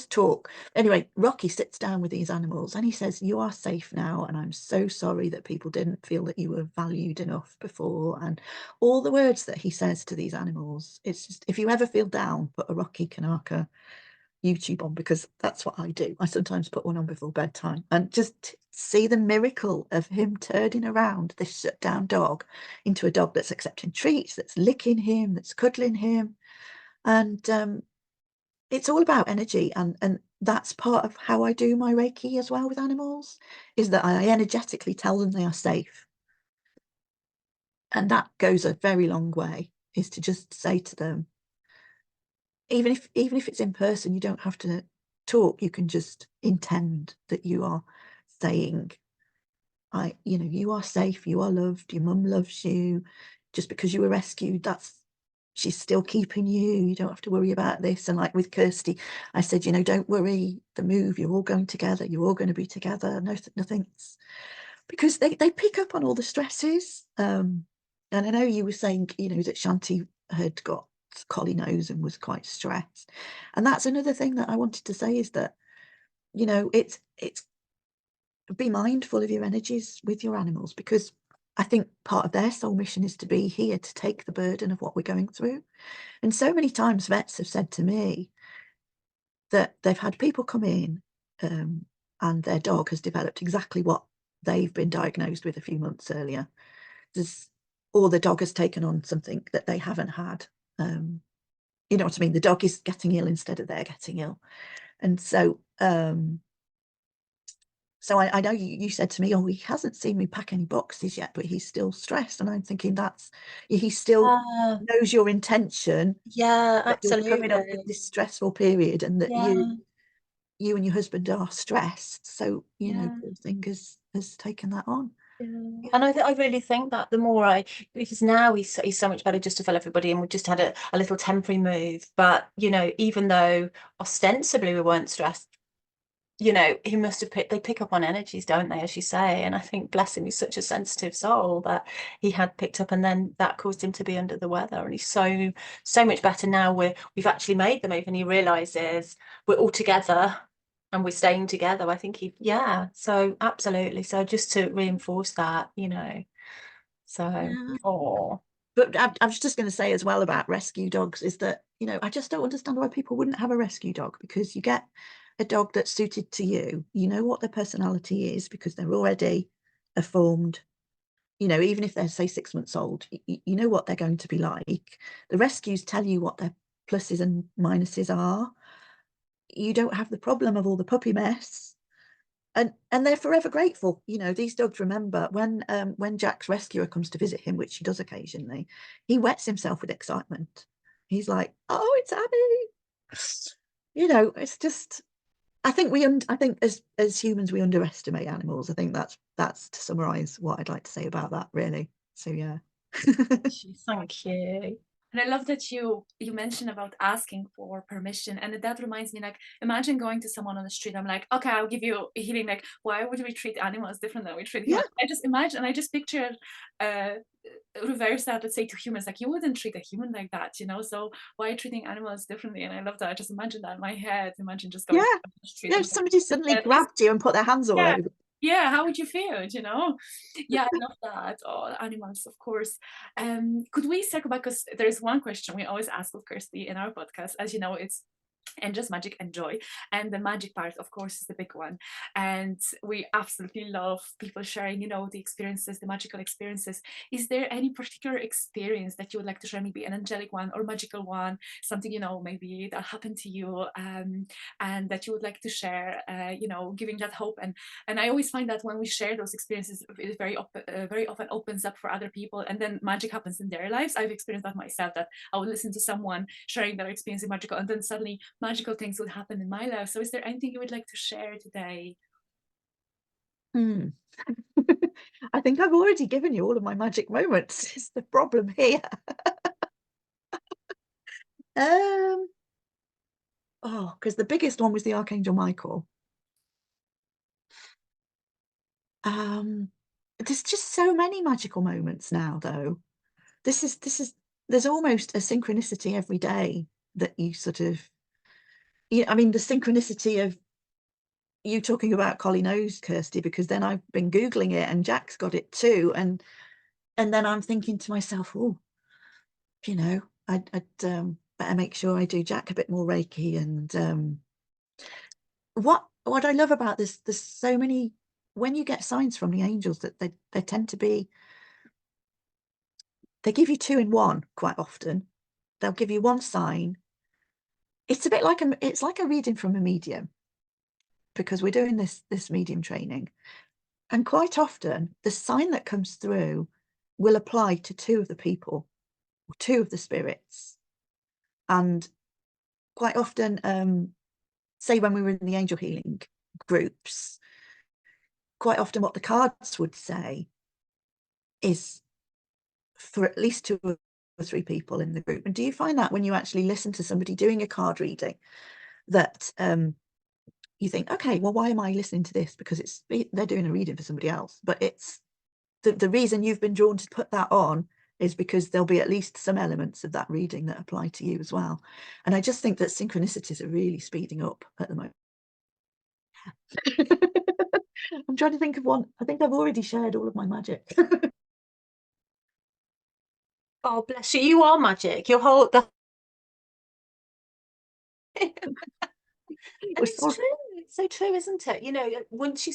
S3: talk. Anyway, Rocky sits down with these animals and he says, you are safe now, and I'm so sorry that people didn't feel that you were valued enough before. And all the words that he says to these animals, it's just, if you ever feel down, put a Rocky Kanaka YouTube on, because that's what I do. I sometimes put one on before bedtime and just see the miracle of him turning around this shut down dog into a dog that's accepting treats, that's licking him, that's cuddling him. And it's all about energy, and that's part of how I do my Reiki as well with animals, is that I energetically tell them they are safe. And that goes a very long way, is to just say to them, even if it's in person, you don't have to talk. You can just intend that you are saying, you are safe, you are loved, your mum loves you. Just because you were rescued, she's still keeping you. You don't have to worry about this. And like with Kirsty, I said, don't worry, the move, you're all going together, you're all going to be together. Nothing's, because they pick up on all the stresses. And I know you were saying, that Shanti had got collie nose and was quite stressed. And that's another thing that I wanted to say, is that, it's be mindful of your energies with your animals, because I think part of their soul mission is to be here to take the burden of what we're going through. And so many times vets have said to me that they've had people come in and their dog has developed exactly what they've been diagnosed with a few months earlier. Or the dog has taken on something that they haven't had. You know what I mean? The dog is getting ill instead of they're getting ill. And so I know you said to me, oh, he hasn't seen me pack any boxes yet, but he's still stressed. And I'm thinking he still knows your intention.
S2: Yeah,
S3: That you're coming up
S2: absolutely.
S3: with this stressful period, and that
S2: Yeah,
S3: you and your husband are stressed. So, you know,
S2: yeah.
S3: poor thing has taken that on.
S2: Yeah. And I really think that the more because now he's so much better just to tell everybody, and we've just had a little temporary move. But, you know, even though ostensibly we weren't stressed, you know, he must have they pick up on energies, don't they, as you say? And I think, bless him, he's such a sensitive soul that he had picked up, and then that caused him to be under the weather. And he's so much better now. We've actually made the move, and he realizes we're all together and we're staying together. I think so absolutely. So just to reinforce that, you know. So,
S3: Yeah.
S2: oh,
S3: But I was just going to say as well about rescue dogs is that, you know, I just don't understand why people wouldn't have a rescue dog, because you get a dog that's suited to you. You know what their personality is because they're already a formed, you know, even if they're, say, 6 months old, you know what they're going to be like. The rescues tell you what their pluses and minuses are. You don't have the problem of all the puppy mess. And they're forever grateful. You know, these dogs remember when Jack's rescuer comes to visit him, which he does occasionally, he wets himself with excitement. He's like, oh, it's Abby. You know, it's just, I think I think as humans we underestimate animals. I think that's to summarize what I'd like to say about that, really. So yeah.
S2: thank you.
S1: And I love that you mentioned about asking for permission, and that reminds me, like, imagine going to someone on the street. I'm like, okay, I'll give you a healing. Like, why would we treat animals different than we treat
S3: Yeah.
S1: humans? I just imagine, I just picture reverse that, let's say, to humans. Like, you wouldn't treat a human like that, you know? So why are you treating animals differently? And I love that. I just imagine that in my head. Imagine just going
S3: Yeah.
S1: to the street
S3: Yeah,
S1: and
S3: if somebody suddenly
S1: like,
S3: grabbed you and put their hands all
S1: yeah,
S3: over.
S1: yeah, how would you feel, you know? Yeah, I love that. Oh, animals, of course. Could we circle back, because there's one question we always ask of Kirsty in our podcast. As you know, it's and just magic and joy, and the magic part, of course, is the big one. And we absolutely love people sharing, you know, the experiences, the magical experiences. Is there any particular experience that you would like to share, maybe an angelic one or magical one, something, you know, maybe that happened to you, and that you would like to share, you know, giving that hope? And I always find that when we share those experiences, it very often opens up for other people, and then magic happens in their lives. I've experienced that myself, that I would listen to someone sharing their experience in magical, and then suddenly magical things would happen in my life. So is there anything you would like to share today?
S3: Hmm. I think I've already given you all of my magic moments. Is the problem here? Oh, because the biggest one was the Archangel Michael. There's just so many magical moments now, though. This is there's almost a synchronicity every day that you sort of, I mean, the synchronicity of you talking about Collie Nose, Kirsty, because then I've been Googling it and Jack's got it too. And then I'm thinking to myself, oh, you know, I'd better make sure I do Jack a bit more Reiki. And what I love about this, there's so many, when you get signs from the angels, that they tend to be, they give you two in one quite often. They'll give you one sign. It's a bit like it's like a reading from a medium, because we're doing this medium training. And quite often the sign that comes through will apply to two of the people or two of the spirits. And quite often, say when we were in the angel healing groups, quite often what the cards would say is for at least two or three people in the group. And do you find that when you actually listen to somebody doing a card reading, that you think, okay, well, why am I listening to this? Because they're doing a reading for somebody else. But it's the reason you've been drawn to put that on is because there'll be at least some elements of that reading that apply to you as well. And I just think that synchronicities are really speeding up at the moment. I'm trying to think of one. I think I've already shared all of my magic.
S2: Oh, bless you. You are magic. Your whole the And
S3: We're
S2: it's
S3: sorry.
S2: true. It's so true, isn't it? Once you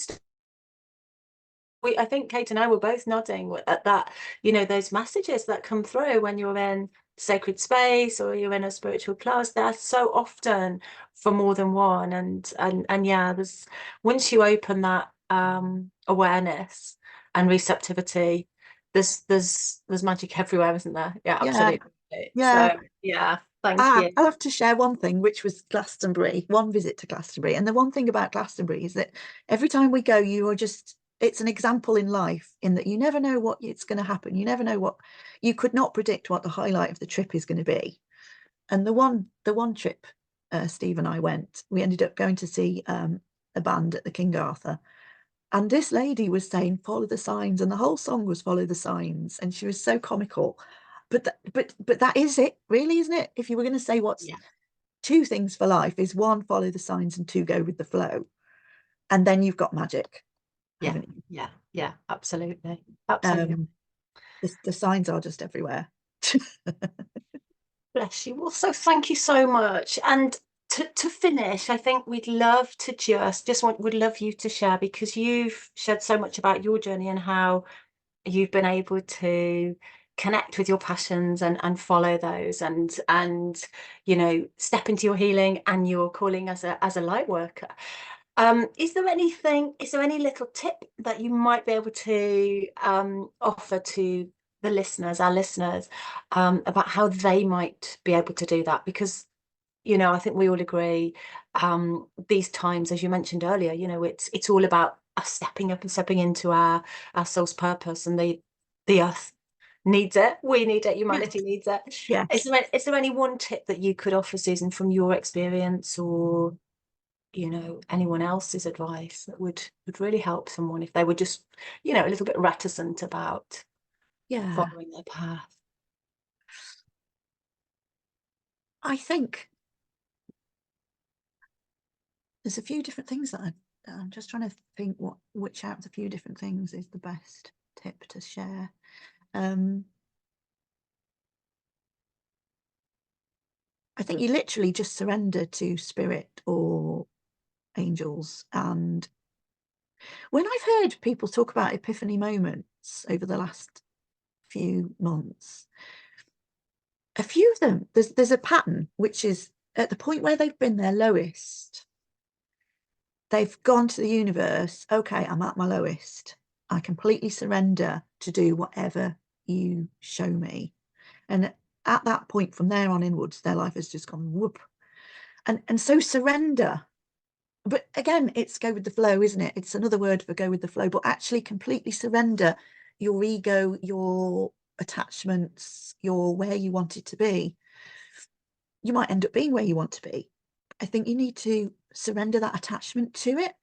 S2: I think Kate and I were both nodding at that, those messages that come through when you're in sacred space or you're in a spiritual class, they're so often for more than one. And yeah, there's once you open that awareness and receptivity, there's magic everywhere, isn't there? Yeah,
S3: Yeah,
S2: absolutely.
S3: yeah.
S2: So yeah, thank you.
S3: I'll have to share one thing, which was Glastonbury, one visit to Glastonbury. And the one thing about Glastonbury is that every time we go, it's an example in life in that you never know what it's going to happen. You never know you could not predict what the highlight of the trip is going to be. And the one trip, Steve and I went, we ended up going to see a band at the King Arthur. And this lady was saying, follow the signs. And the whole song was follow the signs. And she was so comical. But that is it, really, isn't it? If you were going to say what's
S2: Yeah,
S3: two things for life, is one, follow the signs, and two, go with the flow. And then you've got magic,
S2: yeah,
S3: haven't you?
S2: yeah, yeah, absolutely. Absolutely.
S3: The signs are just everywhere.
S2: Bless you. Well, so thank you so much. And to finish, I think we'd love to would love you to share, because you've shared so much about your journey and how you've been able to connect with your passions and follow those and step into your healing and your calling as a light worker. Is there any little tip that you might be able to offer to our listeners, about how they might be able to do that? Because, I think we all agree, these times, as you mentioned earlier, it's all about us stepping up and stepping into our soul's purpose, and the earth needs it. We need it.
S3: Yes,
S2: Humanity needs it.
S3: yes.
S2: Is there any one tip that you could offer, Susan, from your experience, or anyone else's advice that would really help someone if they were just, a little bit reticent about
S3: Yeah.
S2: following their path?
S3: I think there's a few different things that I'm just trying to think which out of the few different things is the best tip to share. I think you literally just surrender to spirit or angels. And when I've heard people talk about epiphany moments over the last few months, a few of them, there's a pattern, which is at the point where they've been their lowest, they've gone to the universe. Okay, I'm at my lowest. I completely surrender to do whatever you show me. And at that point, from there on inwards, their life has just gone whoop. And so surrender. But again, it's go with the flow, isn't it? It's another word for go with the flow, but actually completely surrender your ego, your attachments, your where you want it to be. You might end up being where you want to be. I think you need to surrender that attachment to it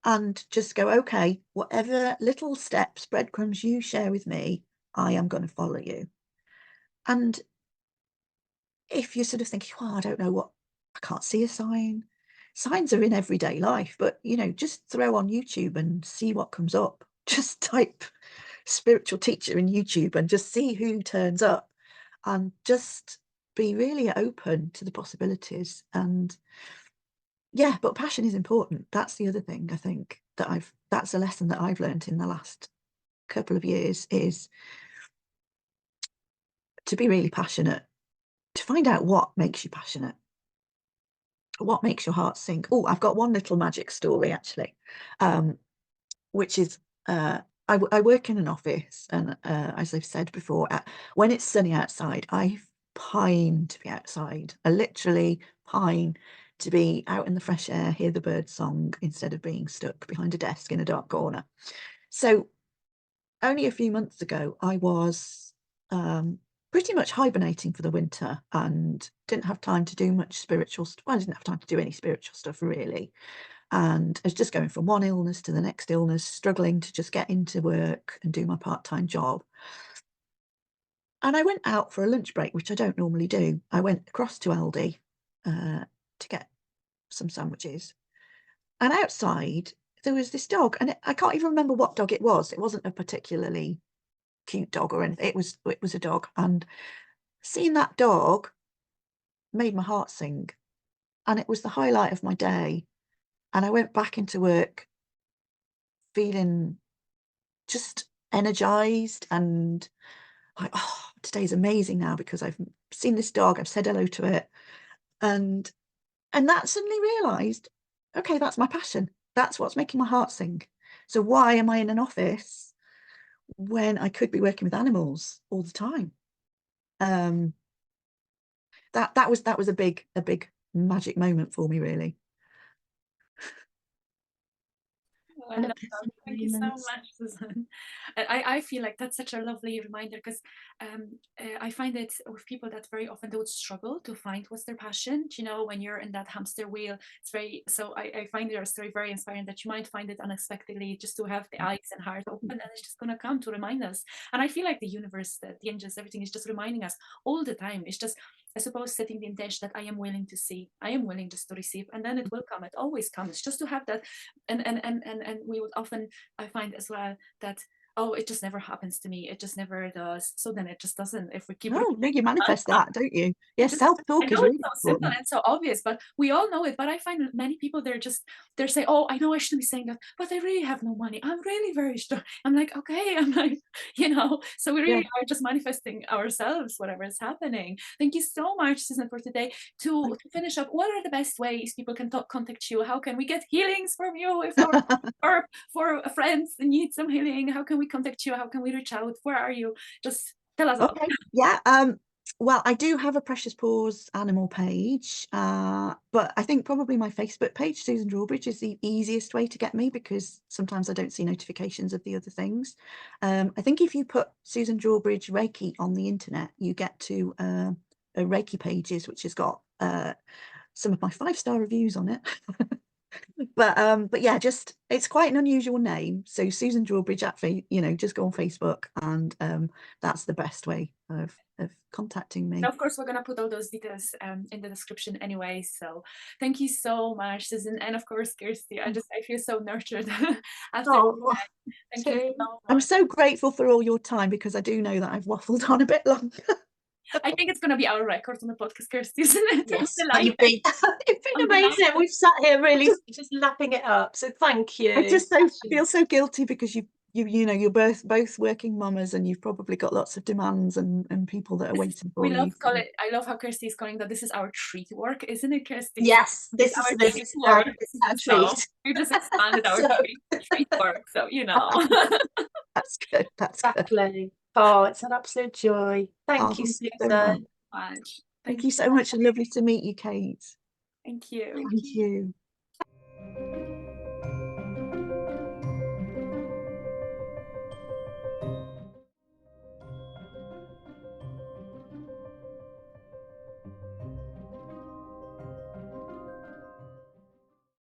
S3: and just go, okay, whatever little steps, breadcrumbs you share with me, I am going to follow you. And if you're sort of thinking, oh, I don't know what, I can't see a sign. Signs are in everyday life, but just throw on YouTube and see what comes up. Just type spiritual teacher in YouTube and just see who turns up, and just be really open to the possibilities. And yeah, but passion is important. That's the other thing I think that's a lesson that I've learned in the last couple of years, is to be really passionate, to find out what makes you passionate, what makes your heart sing. Oh, I've got one little magic story actually, which is I work in an office, and as I've said before, when it's sunny outside, I pine to be outside. I literally pine to be out in the fresh air, hear the bird song, instead of being stuck behind a desk in a dark corner. So only a few months ago, I was pretty much hibernating for the winter and didn't have time to do much spiritual stuff. Well, I didn't have time to do any spiritual stuff really. And I was just going from one illness to the next illness, struggling to just get into work and do my part-time job. And I went out for a lunch break, which I don't normally do. I went across to Aldi to get some sandwiches. And outside, there was this dog. And I can't even remember what dog it was. It wasn't a particularly cute dog or anything. It was a dog, and seeing that dog made my heart sing, and it was the highlight of my day. And I went back into work feeling just energized and like, oh, today's amazing now because I've seen this dog, I've said hello to it, and that suddenly realized, okay, that's my passion. That's what's making my heart sing. So why am I in an office when I could be working with animals all the time? That was a big magic moment for me, really.
S1: Oh, I love that. Thank you so much, Susan. I feel like that's such a lovely reminder because I find it with people that very often they would struggle to find what's their passion. You know, when you're in that hamster wheel, it's very, so I find your story very inspiring that you might find it unexpectedly just to have the eyes and heart open and it's just going to come to remind us. And I feel like the universe, the angels, everything is just reminding us all the time. It's just, I suppose, setting the intention that I am willing to see, I am willing just to receive, and then it will come. It always comes. Just to have that, and we would often, I find as well that, oh, it just never happens to me. It just never does. So then it just doesn't. If we keep
S3: no, you manifest that, don't you? Yeah, self-talk is really
S1: so simple and so obvious, but we all know it. But I find many people, they're saying, oh, I know I shouldn't be saying that, but they really have no money. I'm really very strong. I'm like, okay, I'm like, so we really are just manifesting ourselves, whatever is happening. Thank you so much, Susan, for today. To finish up, what are the best ways people can contact you? How can we get healings from you if or for friends that need some healing? How can we contact you? How can we reach out? Where are you? Just tell us all.
S3: Okay. Yeah. Well, I do have a Precious Paws animal page, but I think probably my Facebook page, Susan Drawbridge, is the easiest way to get me because sometimes I don't see notifications of the other things. I think if you put Susan Drawbridge Reiki on the internet, you get to a Reiki pages, which has got some of my 5-star reviews on it. But yeah, just it's quite an unusual name. So Susan Drawbridge just go on Facebook, and that's the best way of contacting me.
S1: And of course, we're gonna put all those details in the description anyway. So thank you so much, Susan, and of course, Kirsty. I feel so nurtured after thank you so much.
S3: I'm so grateful for all your time because I do know that I've waffled on a bit longer.
S1: I think it's going to be our record on the podcast, Kirsty, isn't it?
S2: Yes, you've been amazing. We've sat here really just lapping it up. So thank you.
S3: I just feel so guilty because you're both working mamas and you've probably got lots of demands and people that are waiting for you.
S1: I love how Kirsty is calling that this is our treat work, isn't it, Kirsty?
S2: Yes, this is our treat.
S1: So we just expanded our treat work, so
S3: That's good. That's
S2: exactly.
S3: Good.
S2: Oh, it's an absolute joy. Thank you, Susan.
S1: So much.
S3: Thank you so much, and lovely to meet you, Kate.
S1: Thank you.
S3: Thank you.